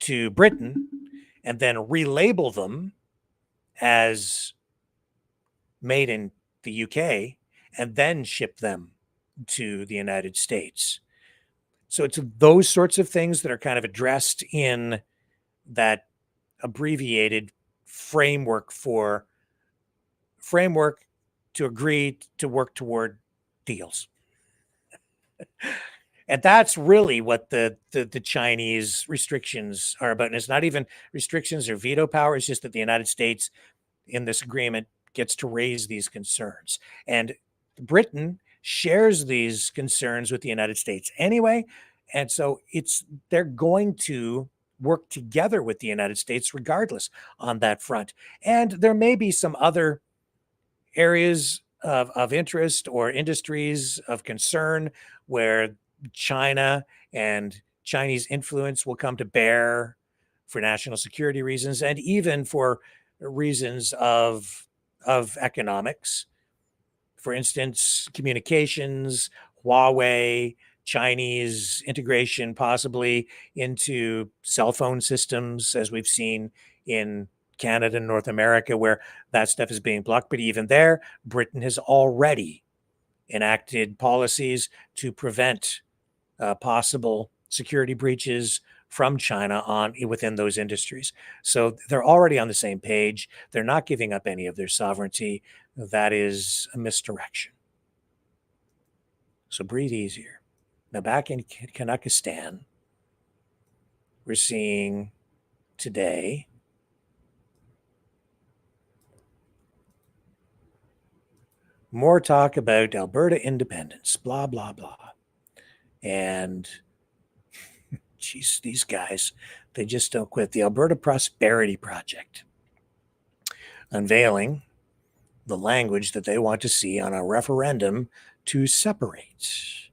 S3: to Britain and then relabel them as made in the UK and then ship them to the United States. So it's those sorts of things that are kind of addressed in that abbreviated framework to agree to work toward deals. And that's really what the Chinese restrictions are about. And it's not even restrictions or veto power. It's just that the United States in this agreement gets to raise these concerns. And Britain shares these concerns with the United States anyway. And so they're going to work together with the United States regardless on that front. And there may be some other areas of interest or industries of concern where China and Chinese influence will come to bear for national security reasons and even for reasons of economics. For instance, communications, Huawei, Chinese integration possibly into cell phone systems, as we've seen in Canada and North America where that stuff is being blocked. But even there, Britain has already enacted policies to prevent possible security breaches from China within those industries. So they're already on the same page. They're not giving up any of their sovereignty. That is a misdirection. So breathe easier. Now back in Kazakhstan, we're seeing today more talk about Alberta independence, blah, blah, blah. And geez, these guys, they just don't quit. The Alberta Prosperity Project unveiling the language that they want to see on a referendum to separate.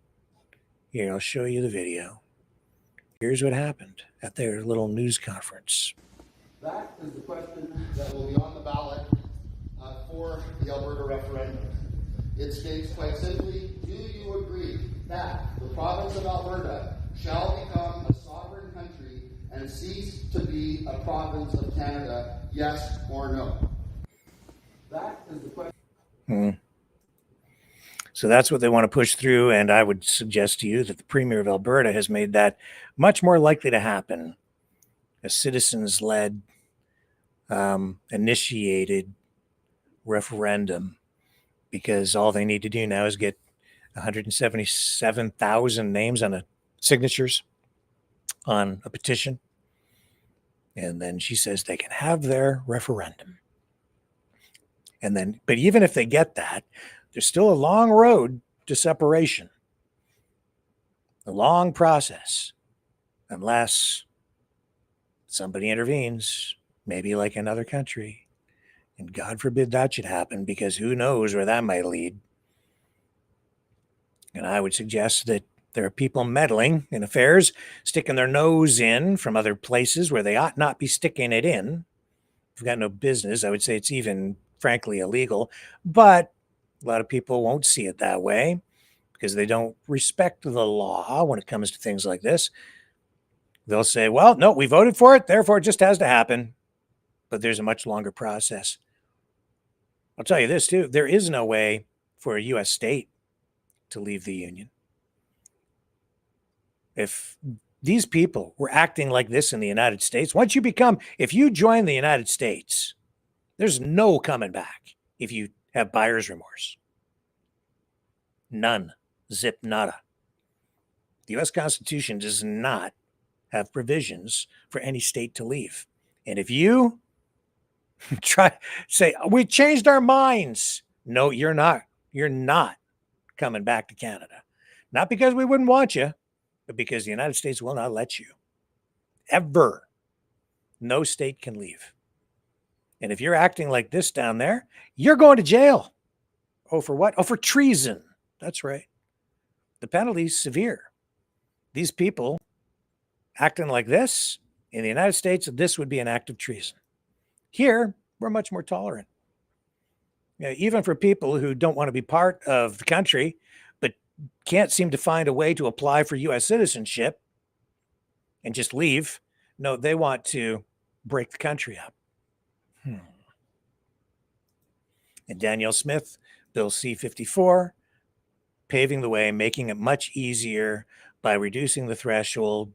S3: Here, I'll show you the video. Here's what happened at their little news conference.
S5: That is the question that will be on the ballot for the Alberta referendum. It states quite simply, do you agree that the province of Alberta shall become a sovereign country and cease to be a province of Canada, yes or no? That is the question.
S3: So that's what they want to push through, and I would suggest to you that the Premier of Alberta has made that much more likely to happen. A citizens-led, initiated referendum, because all they need to do now is get 177,000 names on signatures on a petition, and then she says they can have their referendum. And then, but even if they get that, there's still a long road to separation, a long process, unless somebody intervenes, maybe like another country. And God forbid that should happen, because who knows where that might lead. And I would suggest that there are people meddling in affairs, sticking their nose in from other places where they ought not be sticking it in. We've got no business. I would say it's even, frankly, illegal. But a lot of people won't see it that way because they don't respect the law when it comes to things like this. They'll say, well, no, we voted for it, therefore it just has to happen. But there's a much longer process. I'll tell you this, too. There is no way for a U.S. state to leave the Union. If these people were acting like this in the United States, if you join the United States, there's no coming back if you have buyer's remorse. None. Zip nada. The U.S. Constitution does not have provisions for any state to leave. And if you say, we changed our minds. No, you're not. You're not coming back to Canada. Not because we wouldn't want you, but because the United States will not let you. Ever. No state can leave. And if you're acting like this down there, you're going to jail. Oh, for what? Oh, for treason. That's right. The penalty's severe. These people acting like this, in the United States, this would be an act of treason. Here, we're much more tolerant. You know, even for people who don't want to be part of the country, but can't seem to find a way to apply for U.S. citizenship and just leave. No, they want to break the country up. And Danielle Smith, Bill C-54, paving the way, making it much easier by reducing the threshold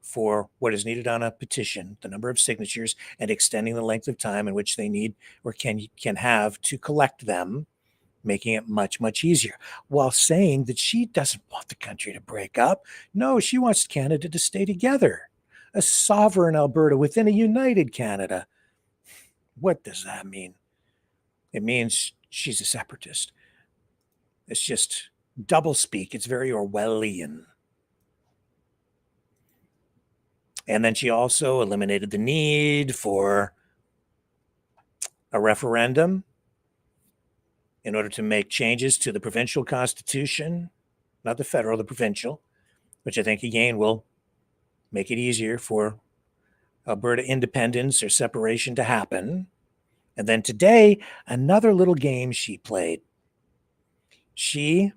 S3: for what is needed on a petition, the number of signatures, and extending the length of time in which they need or can have to collect them, making it much, much easier, while saying that she doesn't want the country to break up. No, she wants Canada to stay together, a sovereign Alberta within a united Canada. What does that mean? It means she's a separatist. It's just doublespeak. It's very Orwellian. And then she also eliminated the need for a referendum in order to make changes to the provincial constitution, not the federal, the provincial, which I think, again, will make it easier for Alberta independence or separation to happen. And then today, another little game she played. She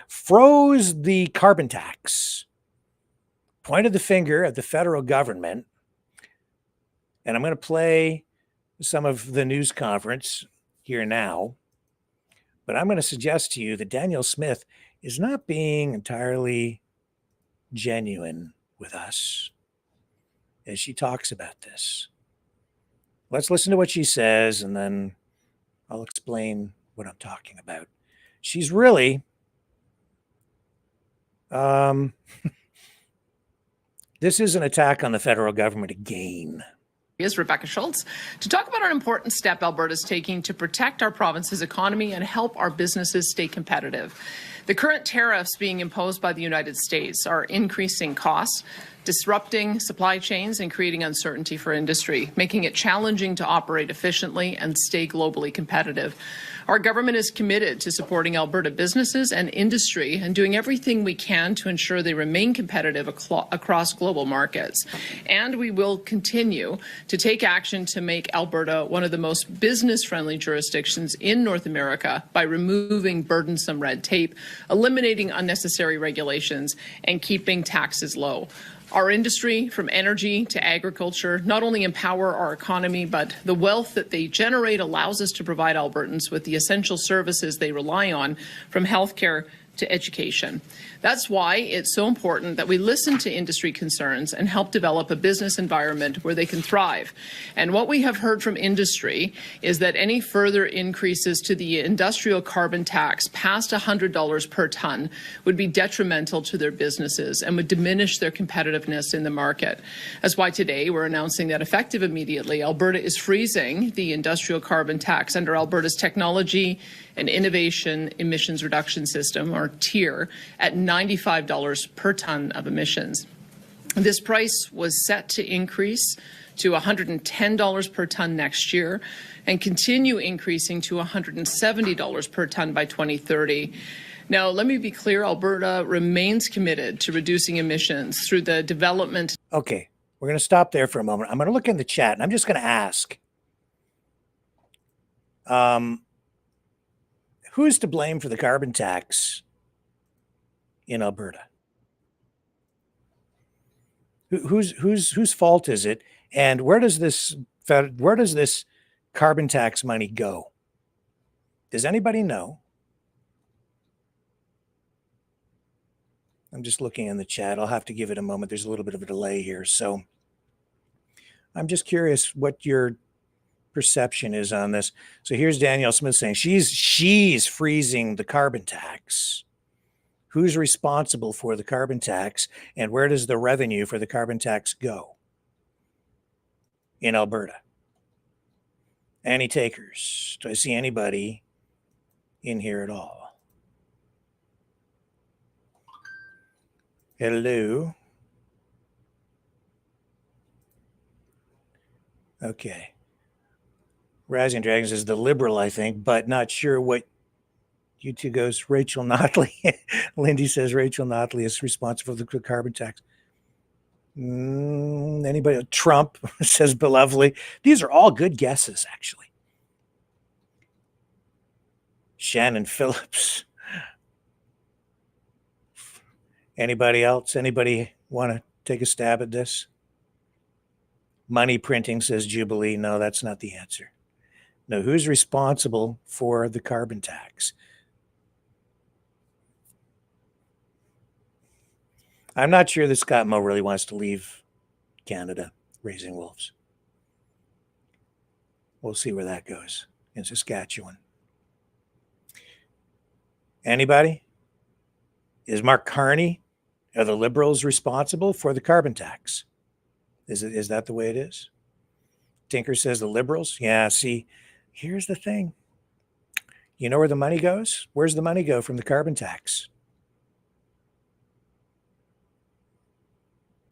S3: froze the carbon tax, pointed the finger at the federal government, and I'm going to play some of the news conference here now, but I'm going to suggest to you that Danielle Smith is not being entirely genuine with us as she talks about this. Let's listen to what she says, and then I'll explain what I'm talking about. She's really, this is an attack on the federal government again.
S6: Is Rebecca Schultz to talk about an important step Alberta's taking to protect our province's economy and help our businesses stay competitive. The current tariffs being imposed by the United States are increasing costs, disrupting supply chains and creating uncertainty for industry, making it challenging to operate efficiently and stay globally competitive. Our government is committed to supporting Alberta businesses and industry and doing everything we can to ensure they remain competitive across global markets. And we will continue to take action to make Alberta one of the most business-friendly jurisdictions in North America by removing burdensome red tape, eliminating unnecessary regulations, and keeping taxes low. Our industry, from energy to agriculture, not only empower our economy, but the wealth that they generate allows us to provide Albertans with the essential services they rely on, from healthcare to education. That's why it's so important that we listen to industry concerns and help develop a business environment where they can thrive. And what we have heard from industry is that any further increases to the industrial carbon tax past $100 per ton would be detrimental to their businesses and would diminish their competitiveness in the market. That's why today we're announcing that effective immediately, Alberta is freezing the industrial carbon tax under Alberta's Technology and Innovation Emissions Reduction System, or TIER, at $95 per ton of emissions. This price was set to increase to $110 per ton next year and continue increasing to $170 per ton by 2030. Now, let me be clear, Alberta remains committed to reducing emissions through the development.
S3: Okay, we're going to stop there for a moment. I'm going to look in the chat, and I'm just going to ask, who's to blame for the carbon tax in Alberta? Whose fault is it? And where does this carbon tax money go? Does anybody know? I'm just looking in the chat. I'll have to give it a moment. There's a little bit of a delay here. So I'm just curious what your perception is on this. So here's Danielle Smith saying she's freezing the carbon tax. Who's responsible for the carbon tax, and where does the revenue for the carbon tax go in Alberta? Any takers? Do I see anybody in here at all? Hello. Okay. Razzie and Dragons is the Liberal, I think, but not sure what YouTube goes. Rachel Notley. Lindy says Rachel Notley is responsible for the carbon tax. Anybody? Trump says Belovely. These are all good guesses, actually. Shannon Phillips. Anybody else? Anybody want to take a stab at this? Money printing says Jubilee. No, that's not the answer. No, who's responsible for the carbon tax? I'm not sure that Scott Moe really wants to leave Canada raising wolves. We'll see where that goes in Saskatchewan. Anybody? Is Mark Carney, are the Liberals responsible for the carbon tax? Is that the way it is? Tinker says the Liberals. Yeah, see, here's the thing. You know where the money goes? Where's the money go from the carbon tax?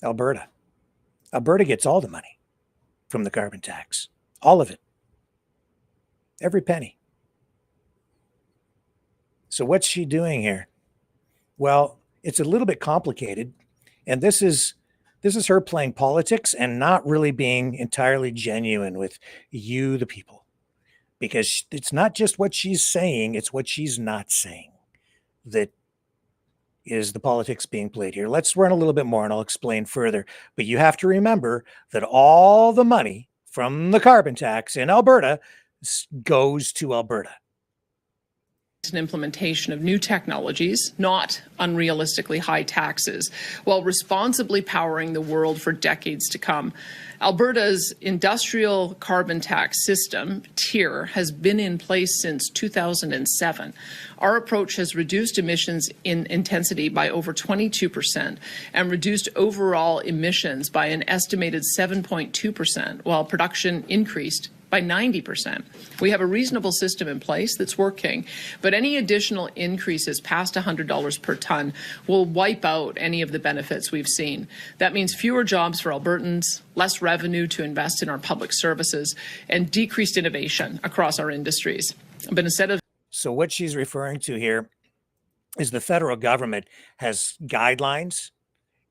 S3: Alberta. Alberta gets all the money from the carbon tax. All of it. Every penny. So what's she doing here? Well, it's a little bit complicated. And this is her playing politics and not really being entirely genuine with you, the people. Because it's not just what she's saying, it's what she's not saying that is the politics being played here. Let's run a little bit more and I'll explain further. But you have to remember that all the money from the carbon tax in Alberta goes to Alberta.
S6: An implementation of new technologies, not unrealistically high taxes, while responsibly powering the world for decades to come. Alberta's industrial carbon tax system, TIER, has been in place since 2007. Our approach has reduced emissions in intensity by over 22% and reduced overall emissions by an estimated 7.2%, while production increased by 90%. We have a reasonable system in place that's working, but any additional increases past $100 per ton will wipe out any of the benefits we've seen. That means fewer jobs for Albertans, less revenue to invest in our public services, and decreased innovation across our industries. But instead of...
S3: So what she's referring to here is the federal government has guidelines.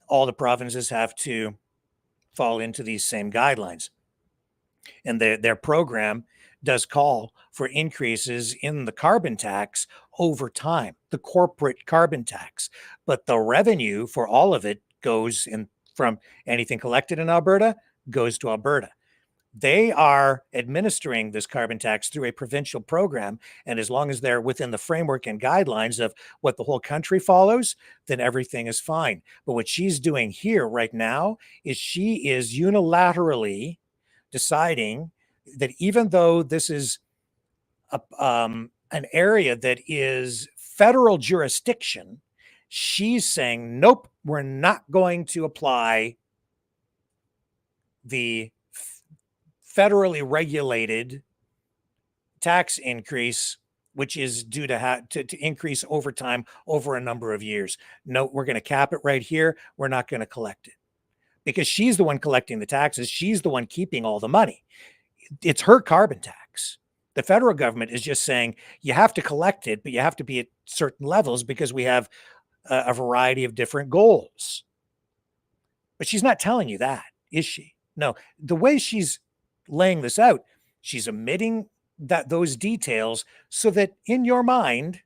S3: All the provinces have to fall into these same guidelines. And their program does call for increases in the carbon tax over time, the corporate carbon tax. But the revenue for all of it goes in from anything collected in Alberta goes to Alberta. They are administering this carbon tax through a provincial program. And as long as they're within the framework and guidelines of what the whole country follows, then everything is fine. But what she's doing here right now is she is unilaterally deciding that even though this is an area that is federal jurisdiction, she's saying, nope, we're not going to apply the federally regulated tax increase, which is due to increase over time over a number of years. No, we're going to cap it right here. We're not going to collect it. Because she's the one collecting the taxes. She's the one keeping all the money. It's her carbon tax. The federal government is just saying, you have to collect it, but you have to be at certain levels because we have a variety of different goals. But she's not telling you that, is she? No, the way she's laying this out, she's omitting those details so that in your mind,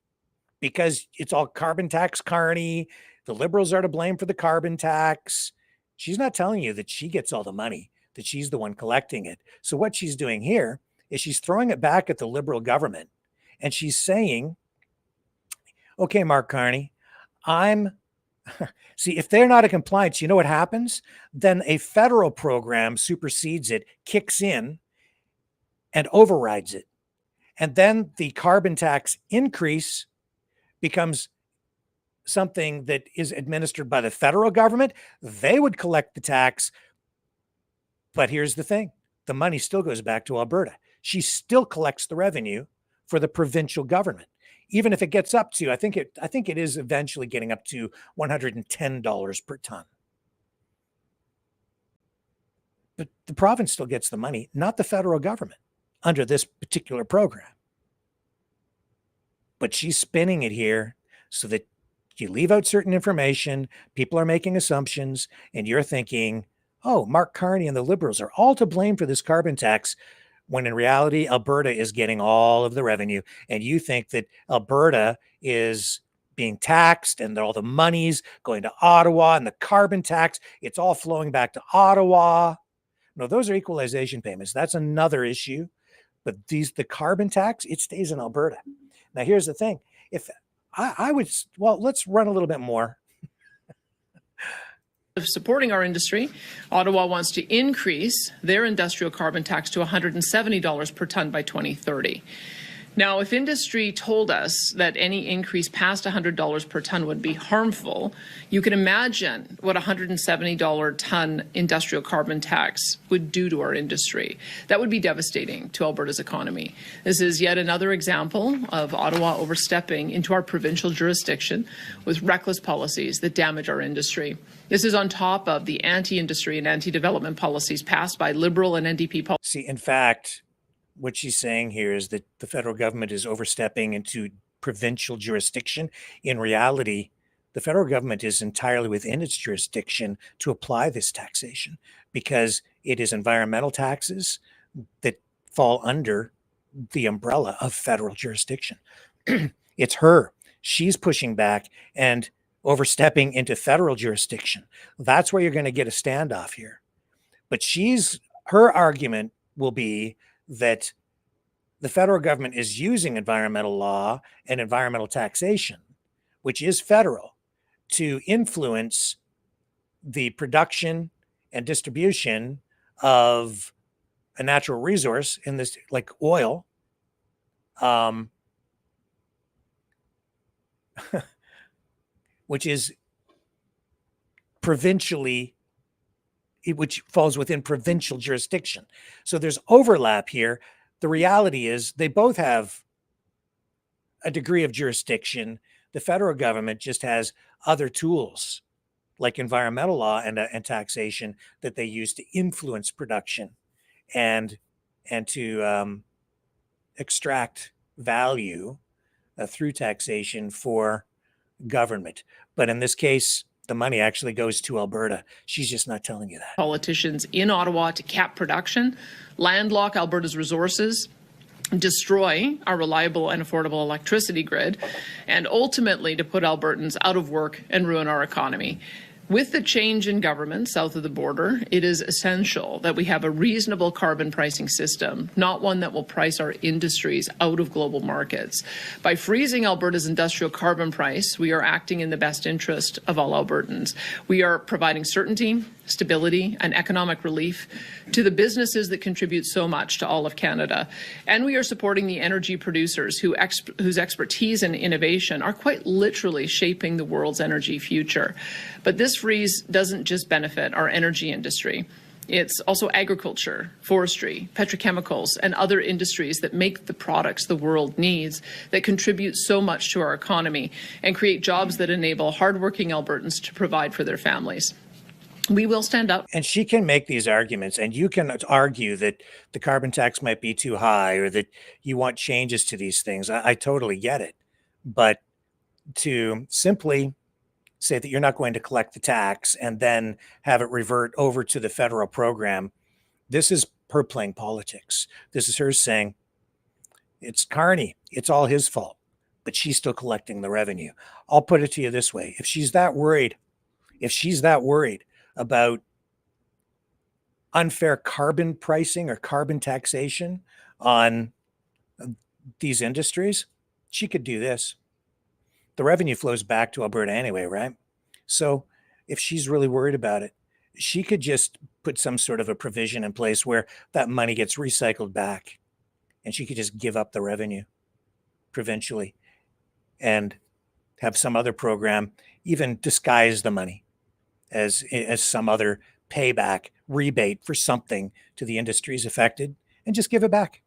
S3: because it's all carbon tax Carney, the Liberals are to blame for the carbon tax. She's not telling you that she gets all the money, that she's the one collecting it. So what she's doing here is she's throwing it back at the Liberal government. And she's saying, okay, Mark Carney, see, if they're not in compliance, you know what happens? Then a federal program supersedes it, kicks in, and overrides it. And then the carbon tax increase becomes something that is administered by the federal government. They would collect the tax. But here's the thing. The money still goes back to Alberta. She still collects the revenue for the provincial government. Even if it gets up to, I think it is eventually getting up to $110 per ton. But the province still gets the money, not the federal government, under this particular program. But she's spinning it here so that you leave out certain information, people are making assumptions, and you're thinking, oh, Mark Carney and the Liberals are all to blame for this carbon tax, when in reality, Alberta is getting all of the revenue. And you think that Alberta is being taxed and all the money's going to Ottawa and the carbon tax, it's all flowing back to Ottawa. No, those are equalization payments. That's another issue. But the carbon tax, it stays in Alberta. Now, here's the thing. If I would, well, let's run a little bit more.
S6: Supporting our industry, Ottawa wants to increase their industrial carbon tax to $170 per ton by 2030. Now, if industry told us that any increase past $100 per ton would be harmful, you can imagine what a $170 ton industrial carbon tax would do to our industry. That would be devastating to Alberta's economy. This is yet another example of Ottawa overstepping into our provincial jurisdiction with reckless policies that damage our industry. This is on top of the anti-industry and anti-development policies passed by Liberal and NDP.
S3: See, in fact, what she's saying here is that the federal government is overstepping into provincial jurisdiction. In reality, the federal government is entirely within its jurisdiction to apply this taxation because it is environmental taxes that fall under the umbrella of federal jurisdiction. It's her. She's pushing back and overstepping into federal jurisdiction. That's where you're going to get a standoff here. But her argument will be that the federal government is using environmental law and environmental taxation, which is federal, to influence the production and distribution of a natural resource in this, like oil, which is provincially, which falls within provincial jurisdiction. So there's overlap here. The reality is they both have a degree of jurisdiction. The federal government just has other tools like environmental law and taxation that they use to influence production and to extract value through taxation for government. But in this case, the money actually goes to Alberta. She's just not telling you that.
S6: Politicians in Ottawa to cap production, landlock Alberta's resources, destroy our reliable and affordable electricity grid, and ultimately to put Albertans out of work and ruin our economy. With the change in government south of the border, it is essential that we have a reasonable carbon pricing system, not one that will price our industries out of global markets. By freezing Alberta's industrial carbon price, we are acting in the best interest of all Albertans. We are providing certainty, stability, and economic relief to the businesses that contribute so much to all of Canada. And we are supporting the energy producers whose expertise and innovation are quite literally shaping the world's energy future. But this freeze doesn't just benefit our energy industry. It's also agriculture, forestry, petrochemicals, and other industries that make the products the world needs, that contribute so much to our economy and create jobs that enable hardworking Albertans to provide for their families. We will stand up.
S3: And she can make these arguments, and you can argue that the carbon tax might be too high or that you want changes to these things. I totally get it. But to simply say that you're not going to collect the tax and then have it revert over to the federal program, this is her playing politics. This is her saying, it's Carney, it's all his fault, but she's still collecting the revenue. I'll put it to you this way. If she's that worried about unfair carbon pricing or carbon taxation on these industries, she could do this. The revenue flows back to Alberta anyway, right? So if she's really worried about it, she could just put some sort of a provision in place where that money gets recycled back, and she could just give up the revenue provincially and have some other program even disguise the money as some other payback rebate for something to the industries affected, and just give it back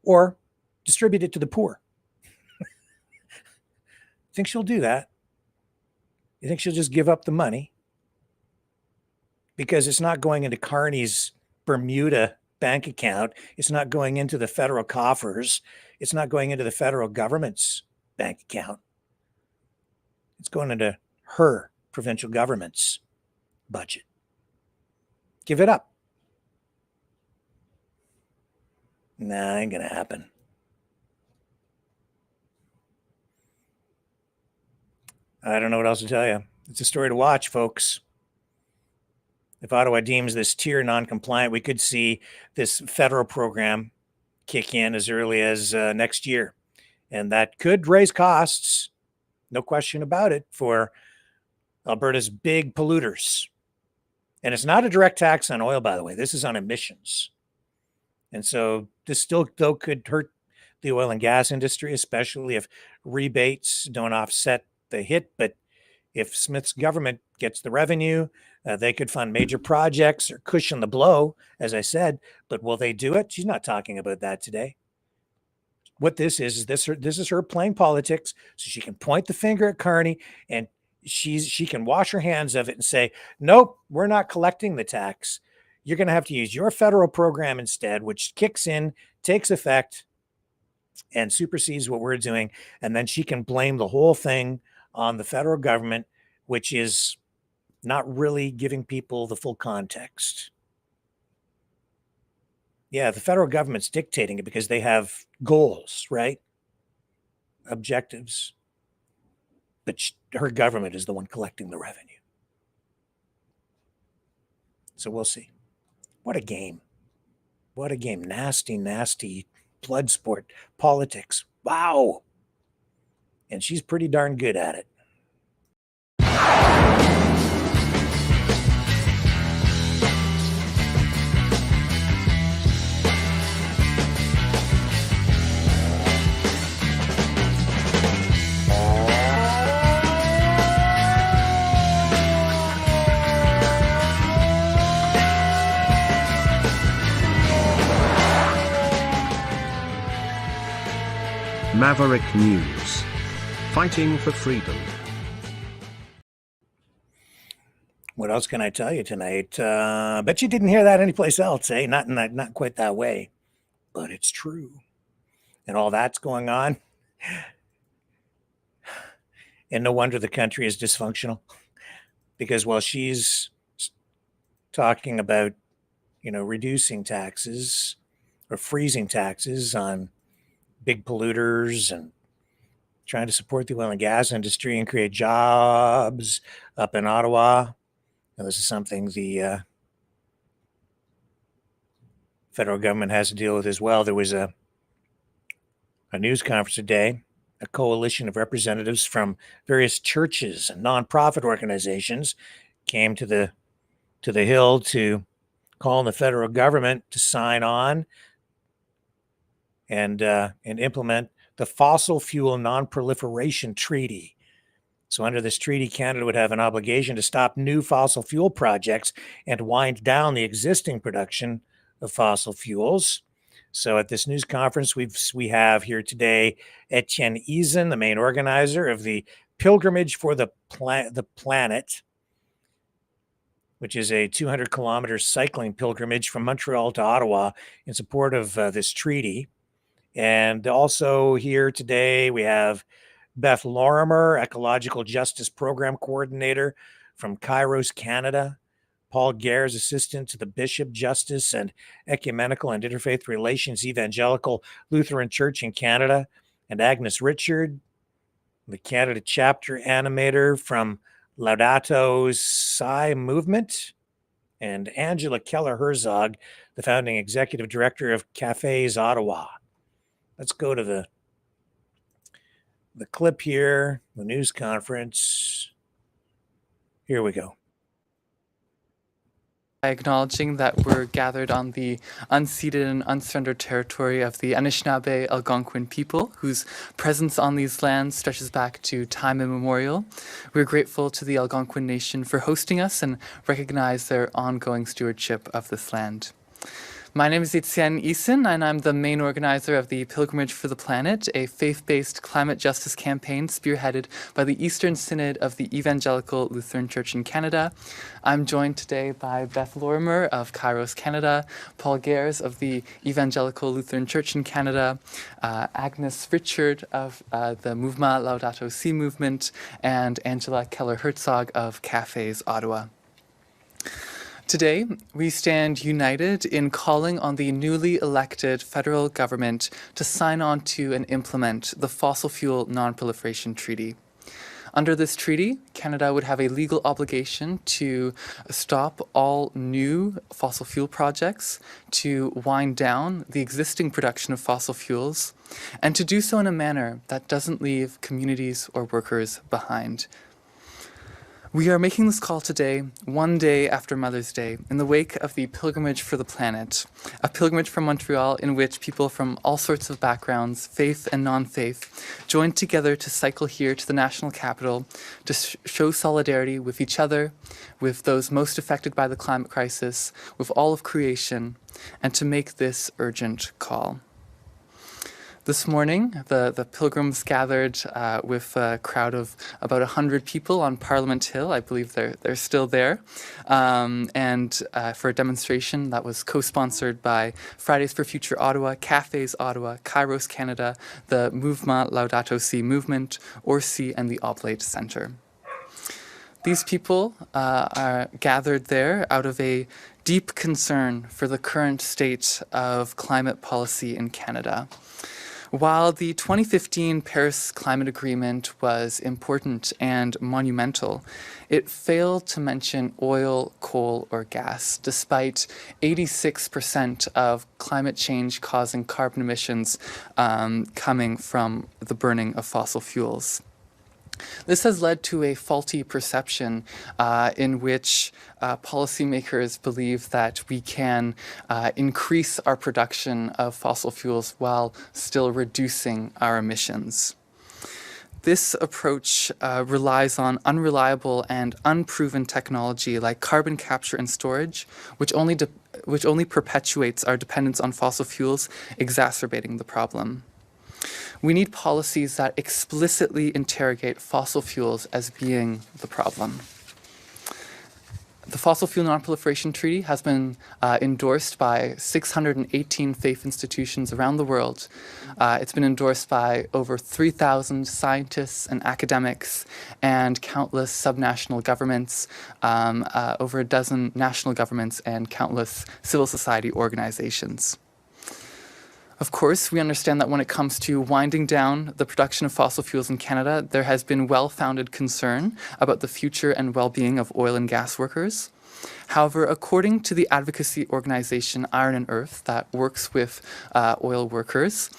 S3: or distribute it to the poor. Think she'll do that? You think she'll just give up the money? Because it's not going into Carney's Bermuda bank account. It's not going into the federal coffers. It's not going into the federal government's bank account. It's going into her provincial government's budget. Give it up. Nah, ain't gonna happen. I don't know what else to tell you. It's a story to watch, folks. If Ottawa deems this tier non-compliant, we could see this federal program kick in as early as next year. And that could raise costs, no question about it, for Alberta's big polluters. And it's not a direct tax on oil, by the way. This is on emissions. And so this still, though, could hurt the oil and gas industry, especially if rebates don't offset the hit. But if Smith's government gets the revenue, they could fund major projects or cushion the blow, as I said. But will they do it? She's not talking about that today. What this is this is her playing politics, so she can point the finger at Carney, and she can wash her hands of it and say, nope, we're not collecting the tax. You're going to have to use your federal program instead, which kicks in, takes effect, and supersedes what we're doing. And then she can blame the whole thing on the federal government, which is not really giving people the full context. Yeah, the federal government's dictating it because they have goals, right? Objectives. But her government is the one collecting the revenue. So we'll see. What a game. What a game. Nasty, nasty blood sport politics. Wow. And she's pretty darn good at it.
S2: Maverick News. Fighting for freedom.
S3: What else can I tell you tonight? Bet you didn't hear that anyplace else, eh? Not quite that way, but it's true. And all that's going on. And no wonder the country is dysfunctional. Because while she's talking about, reducing taxes or freezing taxes on big polluters and trying to support the oil and gas industry and create jobs up in Ottawa. Now, this is something the federal government has to deal with as well. There was a news conference today, a coalition of representatives from various churches and nonprofit organizations came to the Hill to call on the federal government to sign on and implement the Fossil Fuel Non-Proliferation Treaty. So under this treaty, Canada would have an obligation to stop new fossil fuel projects and wind down the existing production of fossil fuels. So at this news conference, we have here today Etienne Eason, the main organizer of the Pilgrimage for the Planet, which is a 200-kilometer cycling pilgrimage from Montreal to Ottawa in support of this treaty. And also here today, we have Beth Lorimer, Ecological Justice Program Coordinator from Kairos, Canada. Paul Guerres, Assistant to the Bishop, Justice and Ecumenical and Interfaith Relations, Evangelical Lutheran Church in Canada. And Agnes Richard, the Canada Chapter Animator from Laudato Si Movement. And Angela Keller-Herzog, the Founding Executive Director of Cafes Ottawa. Let's go to the clip here, the news conference. Here we go.
S7: Acknowledging that we're gathered on the unceded and unsurrendered territory of the Anishinaabe Algonquin people, whose presence on these lands stretches back to time immemorial. We're grateful to the Algonquin Nation for hosting us and recognize their ongoing stewardship of this land. My name is Etienne Eason, and I'm the main organizer of the Pilgrimage for the Planet, a faith-based climate justice campaign spearheaded by the Eastern Synod of the Evangelical Lutheran Church in Canada. I'm joined today by Beth Lorimer of Kairos, Canada, Paul Guerres of the Evangelical Lutheran Church in Canada, Agnes Richard of the Mouvement Laudato Si movement, and Angela Keller-Herzog of Cafes Ottawa. Today, we stand united in calling on the newly elected federal government to sign on to and implement the Fossil Fuel Non-Proliferation Treaty. Under this treaty, Canada would have a legal obligation to stop all new fossil fuel projects, to wind down the existing production of fossil fuels, and to do so in a manner that doesn't leave communities or workers behind. We are making this call today, one day after Mother's Day, in the wake of the Pilgrimage for the Planet, a pilgrimage from Montreal in which people from all sorts of backgrounds, faith and non-faith, joined together to cycle here to the national capital to show solidarity with each other, with those most affected by the climate crisis, with all of creation, and to make this urgent call. This morning, the pilgrims gathered with a crowd of about 100 people on Parliament Hill. I believe they're still there. And for a demonstration that was co-sponsored by Fridays for Future Ottawa, Cafes Ottawa, Kairos Canada, the Mouvement Laudato Si movement, ORSI, and the Oblate Centre. These people are gathered there out of a deep concern for the current state of climate policy in Canada. While the 2015 Paris Climate Agreement was important and monumental, it failed to mention oil, coal, or gas, despite 86% of climate change causing carbon emissions coming from the burning of fossil fuels. This has led to a faulty perception in which policymakers believe that we can increase our production of fossil fuels while still reducing our emissions. This approach relies on unreliable and unproven technology like carbon capture and storage, which only perpetuates our dependence on fossil fuels, exacerbating the problem. We need policies that explicitly interrogate fossil fuels as being the problem. The Fossil Fuel Non-Proliferation Treaty has been endorsed by 618 faith institutions around the world. It's been endorsed by over 3,000 scientists and academics and countless subnational governments, over a dozen national governments, and countless civil society organizations. Of course, we understand that when it comes to winding down the production of fossil fuels in Canada, there has been well-founded concern about the future and well-being of oil and gas workers. However, according to the advocacy organization Iron and Earth that works with oil workers,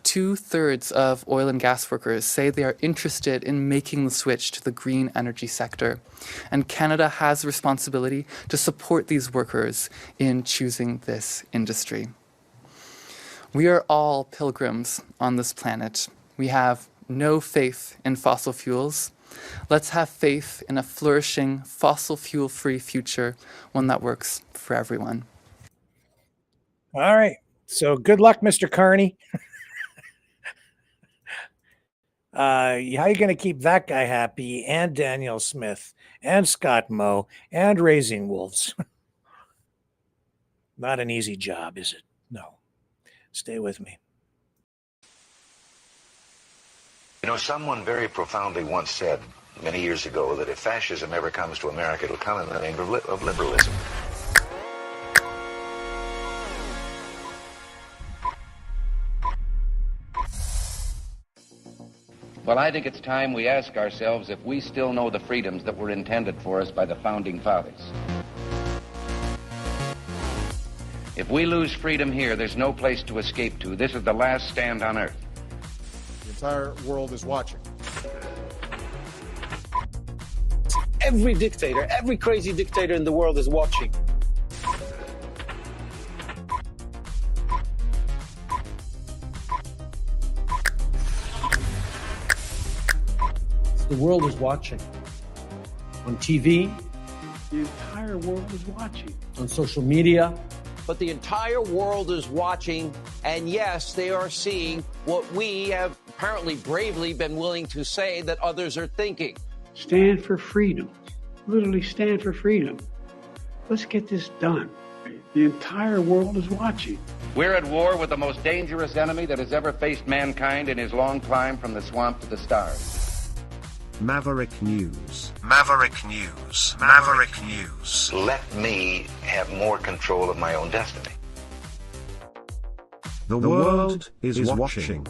S7: 2/3 of oil and gas workers say they are interested in making the switch to the green energy sector. And Canada has a responsibility to support these workers in choosing this industry. We are all pilgrims on this planet. We have no faith in fossil fuels. Let's have faith in a flourishing, fossil fuel-free future, one that works for everyone.
S3: All right. So good luck, Mr. Carney. How are you going to keep that guy happy, and Danielle Smith, and Scott Moe, and Raising Wolves? Not an easy job, is it? No. Stay with me.
S8: You know, someone very profoundly once said many years ago that if fascism ever comes to America, it'll come in the name of liberalism.
S9: Well, I think it's time we ask ourselves if we still know the freedoms that were intended for us by the Founding Fathers. If we lose freedom here, there's no place to escape to. This is the last stand on Earth.
S10: The entire world is watching.
S11: Every dictator, every crazy dictator in the world is watching. The world is watching. On TV,
S12: the entire world is watching.
S11: On social media.
S13: But the entire world is watching, and yes, they are seeing what we have apparently bravely been willing to say that others are thinking.
S12: Stand for freedom. Literally stand for freedom. Let's get this done. The entire world is watching.
S9: We're at war with the most dangerous enemy that has ever faced mankind in his long climb from the swamp to the stars.
S2: Maverick News. Maverick News. Maverick News.
S8: Let me have more control of my own destiny.
S2: The world is watching.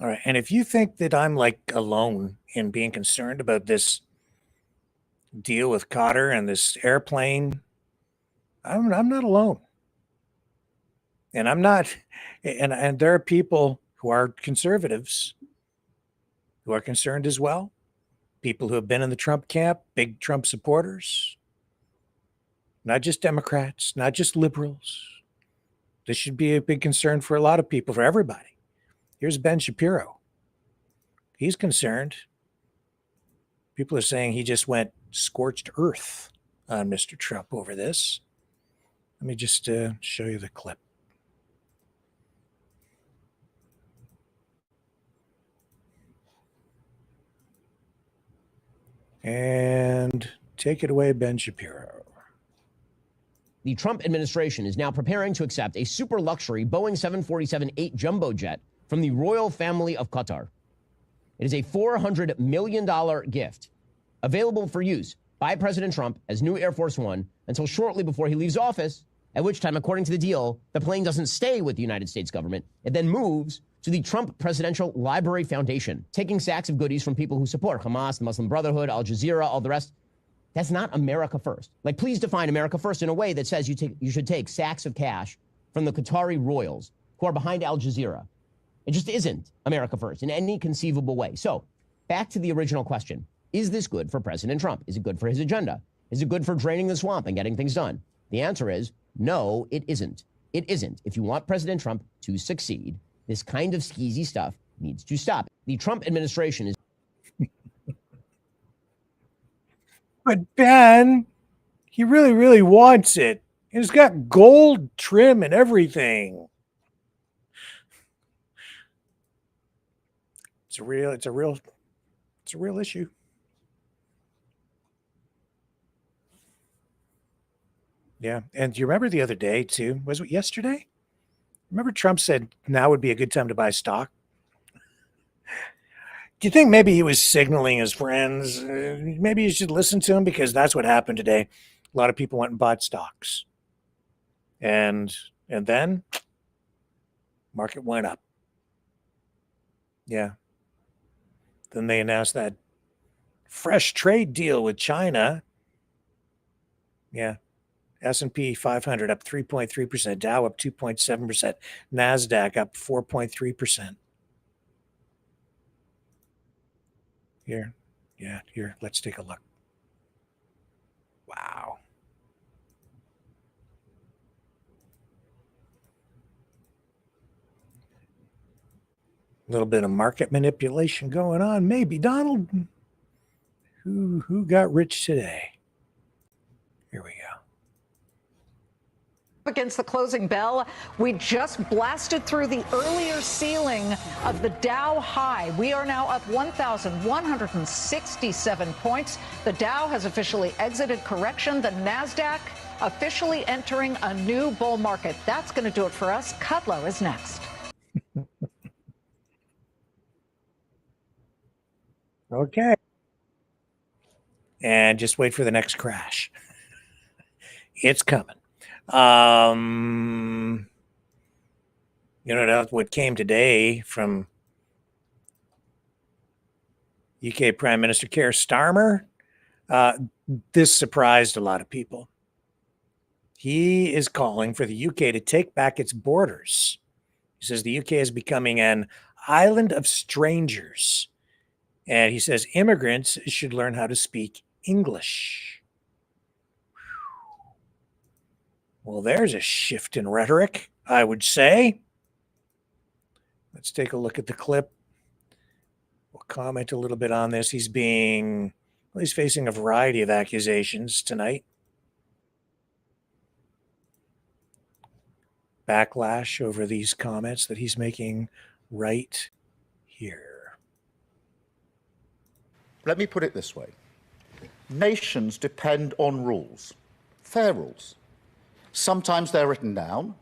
S3: All right. And if you think that I'm like alone in being concerned about this deal with Cotter and this airplane, I'm not alone. And I'm not, and there are people who are conservatives who are concerned as well. People who have been in the Trump camp, big Trump supporters, not just Democrats, not just liberals. This should be a big concern for a lot of people, for everybody. Here's Ben Shapiro. He's concerned. People are saying he just went scorched earth on Mr. Trump over this. Let me just show you the clip. And take it away, Ben Shapiro.
S14: The Trump administration is now preparing to accept a super luxury Boeing 747-8 jumbo jet from the royal family of Qatar. It is a $400 million gift available for use by President Trump as new Air Force One until shortly before he leaves office, at which time, according to the deal, the plane doesn't stay with the United States government. It then moves to the Trump Presidential Library Foundation, taking sacks of goodies from people who support Hamas, the Muslim Brotherhood, Al Jazeera, all the rest. That's not America first. Like, please define America first in a way that says you should take sacks of cash from the Qatari royals who are behind Al Jazeera. It just isn't America first in any conceivable way. So back to the original question. Is this good for President Trump? Is it good for his agenda? Is it good for draining the swamp and getting things done? The answer is no, it isn't. It isn't. If you want President Trump to succeed, this kind of skeezy stuff needs to stop. The Trump administration is...
S3: But Ben, he really, really wants it. It's got gold trim and everything. It's a real issue. Yeah. And do you remember the other day too? Was it yesterday? Remember Trump said now would be a good time to buy stock? Do you think maybe he was signaling his friends? Maybe you should listen to him, because that's what happened today. A lot of people went and bought stocks. And then market went up. Yeah. Then they announced that fresh trade deal with China. Yeah. S&P 500 up 3.3%, Dow up 2.7%, NASDAQ up 4.3%. Here, let's take a look. Wow. A little bit of market manipulation going on, maybe, Donald. Who got rich today? Here we go.
S15: Against the closing bell, we just blasted through the earlier ceiling of the Dow high. We are now up 1,167 points. The Dow has officially exited correction. The NASDAQ officially entering a new bull market. That's going to do it for us. Kudlow is next.
S3: Okay. And just wait for the next crash. It's coming. What came today from UK Prime Minister Keir Starmer, this surprised a lot of people. He is calling for the UK to take back its borders. He says the UK is becoming an island of strangers. And he says immigrants should learn how to speak English. Well, there's a shift in rhetoric, I would say. Let's take a look at the clip. We'll comment a little bit on this. He's facing a variety of accusations tonight. Backlash over these comments that he's making right here.
S16: Let me put it this way. Nations depend on rules, fair rules. Sometimes they're written down,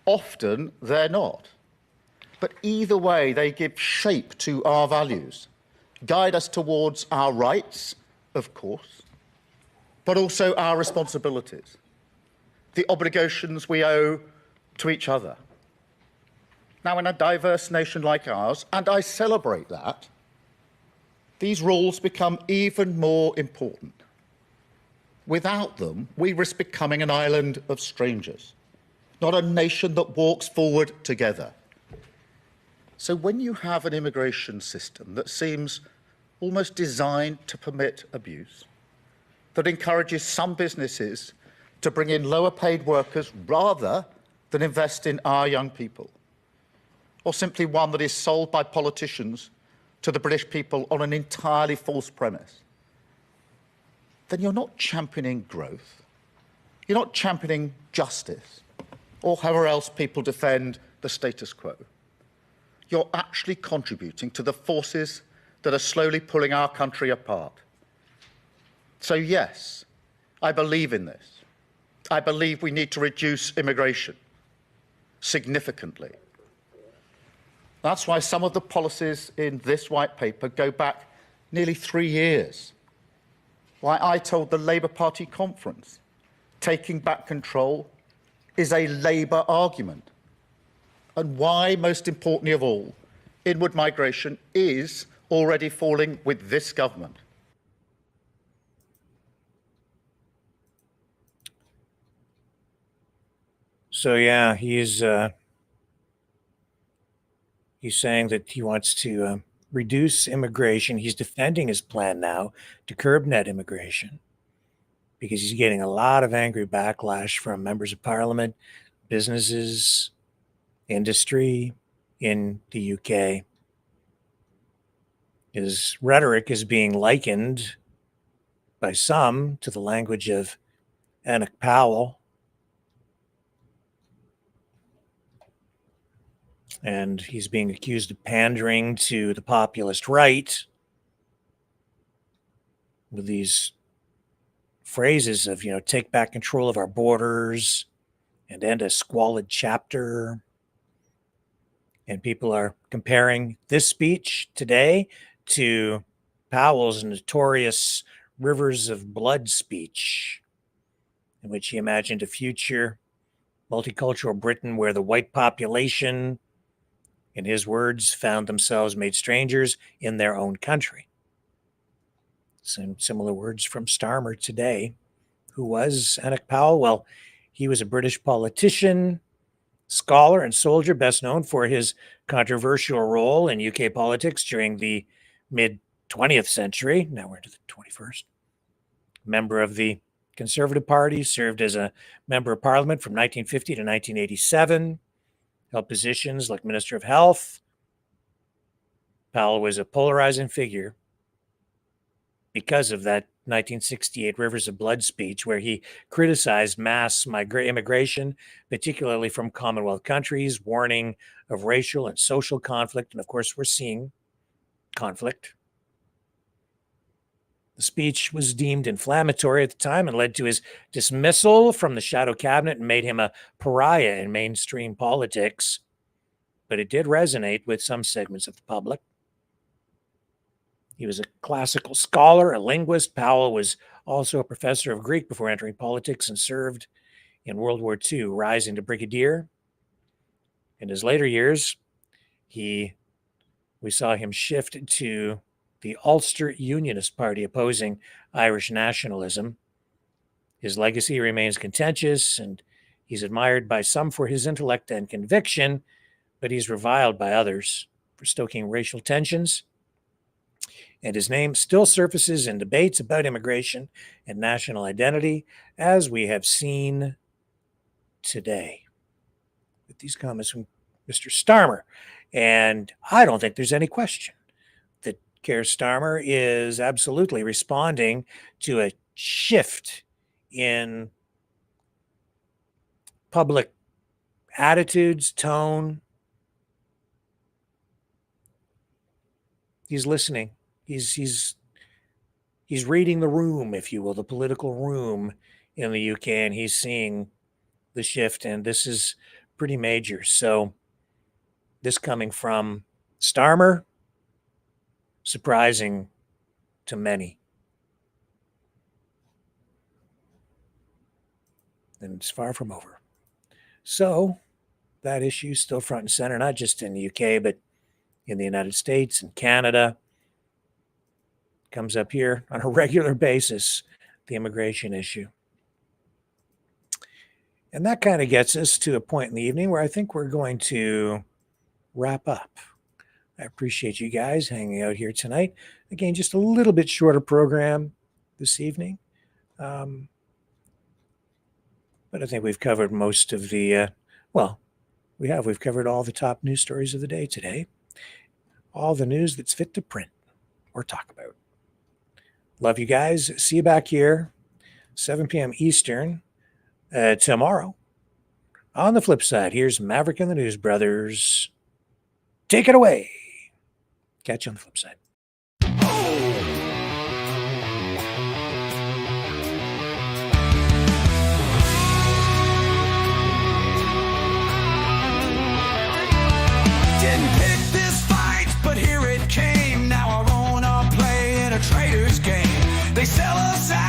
S16: often they're not. But either way, they give shape to our values, guide us towards our rights, of course, but also our responsibilities, the obligations we owe to each other. Now, in a diverse nation like ours, and I celebrate that, these rules become even more important. Without them, we risk becoming an island of strangers, not a nation that walks forward together. So when you have an immigration system that seems almost designed to permit abuse, that encourages some businesses to bring in lower-paid workers rather than invest in our young people, or simply one that is sold by politicians to the British people on an entirely false premise, then you're not championing growth. You're not championing justice, or however else people defend the status quo. You're actually contributing to the forces that are slowly pulling our country apart. So yes, I believe in this. I believe we need to reduce immigration significantly. That's why some of the policies in this white paper go back nearly 3 years. Why, I told the Labour Party conference, taking back control is a Labour argument. And why, most importantly of all, inward migration is already falling with this government.
S3: So yeah, he's saying that he wants to reduce immigration. He's defending his plan now to curb net immigration because he's getting a lot of angry backlash from members of parliament, businesses, industry in the UK. His rhetoric is being likened by some to the language of Enoch Powell. And he's being accused of pandering to the populist right with these phrases of, take back control of our borders and end a squalid chapter. And people are comparing this speech today to Powell's notorious Rivers of Blood speech, in which he imagined a future multicultural Britain where the white population, in his words, found themselves made strangers in their own country. Some similar words from Starmer today. Who was Enoch Powell? Well, he was a British politician, scholar, and soldier, best known for his controversial role in UK politics during the mid-20th century. Now we're into the 21st. Member of the Conservative Party, served as a member of Parliament from 1950 to 1987. Held positions like Minister of Health. Powell was a polarizing figure because of that 1968 Rivers of Blood speech, where he criticized mass immigration, particularly from Commonwealth countries, warning of racial and social conflict. And of course, we're seeing conflict. The speech was deemed inflammatory at the time and led to his dismissal from the shadow cabinet and made him a pariah in mainstream politics. But it did resonate with some segments of the public. He was a classical scholar, a linguist. Powell was also a professor of Greek before entering politics and served in World War II, rising to brigadier. In his later years, we saw him shift to the Ulster Unionist Party, opposing Irish nationalism. His legacy remains contentious, and he's admired by some for his intellect and conviction, but he's reviled by others for stoking racial tensions. And his name still surfaces in debates about immigration and national identity, as we have seen today with these comments from Mr. Starmer. And I don't think there's any question that Keir Starmer is absolutely responding to a shift in public attitudes, tone. He's listening. He's reading the room, if you will, the political room in the UK, and he's seeing the shift, and this is pretty major. So this coming from Starmer, surprising to many. And it's far from over. So that issue is still front and center, not just in the UK, but in the United States and Canada. Comes up here on a regular basis, the immigration issue. And that kind of gets us to a point in the evening where I think we're going to wrap up. I appreciate you guys hanging out here tonight. Again, just a little bit shorter program this evening. But I think we've covered most of the, we've covered all the top news stories of the day today. All the news that's fit to print or talk about. Love you guys. See you back here, 7 p.m. Eastern tomorrow. On the flip side, here's Maverick and the News Brothers. Take it away. Catch you on the flip side.
S1: Didn't pick this fight, but here it came. Now I wanna play in a traitor's game. They sell us out.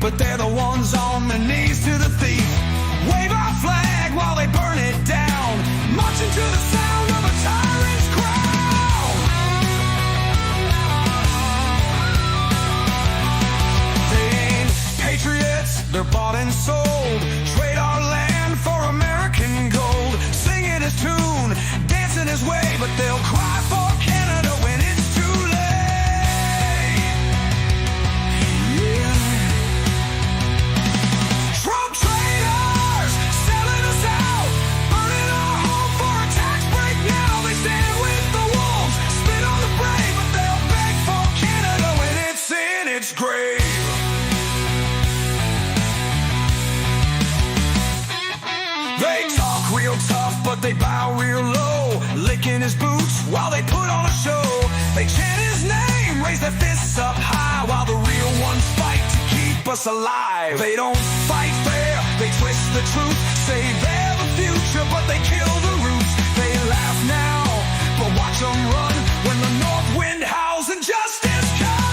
S1: but they're the ones on their knees to the thief. Wave our flag while they burn it down, marching to the sound of a tyrant's crown. They ain't patriots, they're bought and sold. Trade our land for American gold. Singing his tune, dancing his way, but they'll cry for Canada when it's too late. Yeah. Trump traitors, selling us out, burning our home for a tax break now. They stand with the wolves, spit on the brave, but they'll beg for Canada when it's in its grave. They talk real tough, but they bow real low, licking his boots while they put on a show. They chant his name, raise their fists up high, while the real ones fight to keep us alive. They don't fight fair, they twist the truth, say they're the future, but they kill the roots. They laugh now, but watch them run when the north wind howls and justice comes.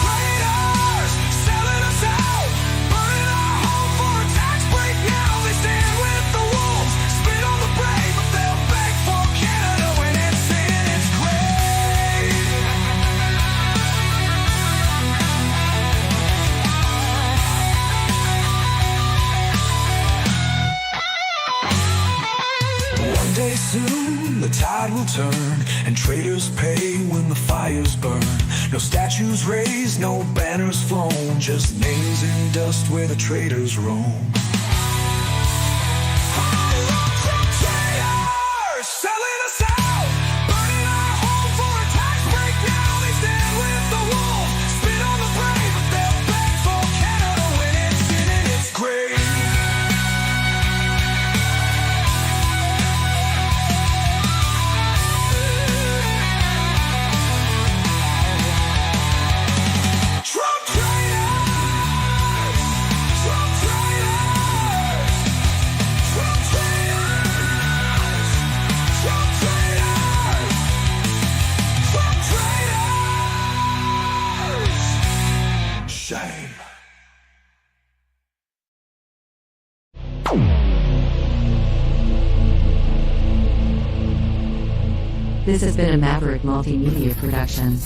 S1: Traitors, selling us out, burning our home for a tax break now. They stand with the wolves, spit on the brave, but they'll beg for Canada when it's in its grave. One day soon the tide will turn, and traitors pay when the fires burn. No statues raised, no banners flown, just names in dust where the traitors roam. Traitors, selling us out, burning our home for a tax break now. They stand with the wolves, spit on the brave, but they'll beg for Canada when it's in its grave. Trump traitors, Trump traitors, Trump traitors, Trump traitors, Trump traitors. Shame.
S17: This has been a Maverick Multimedia production.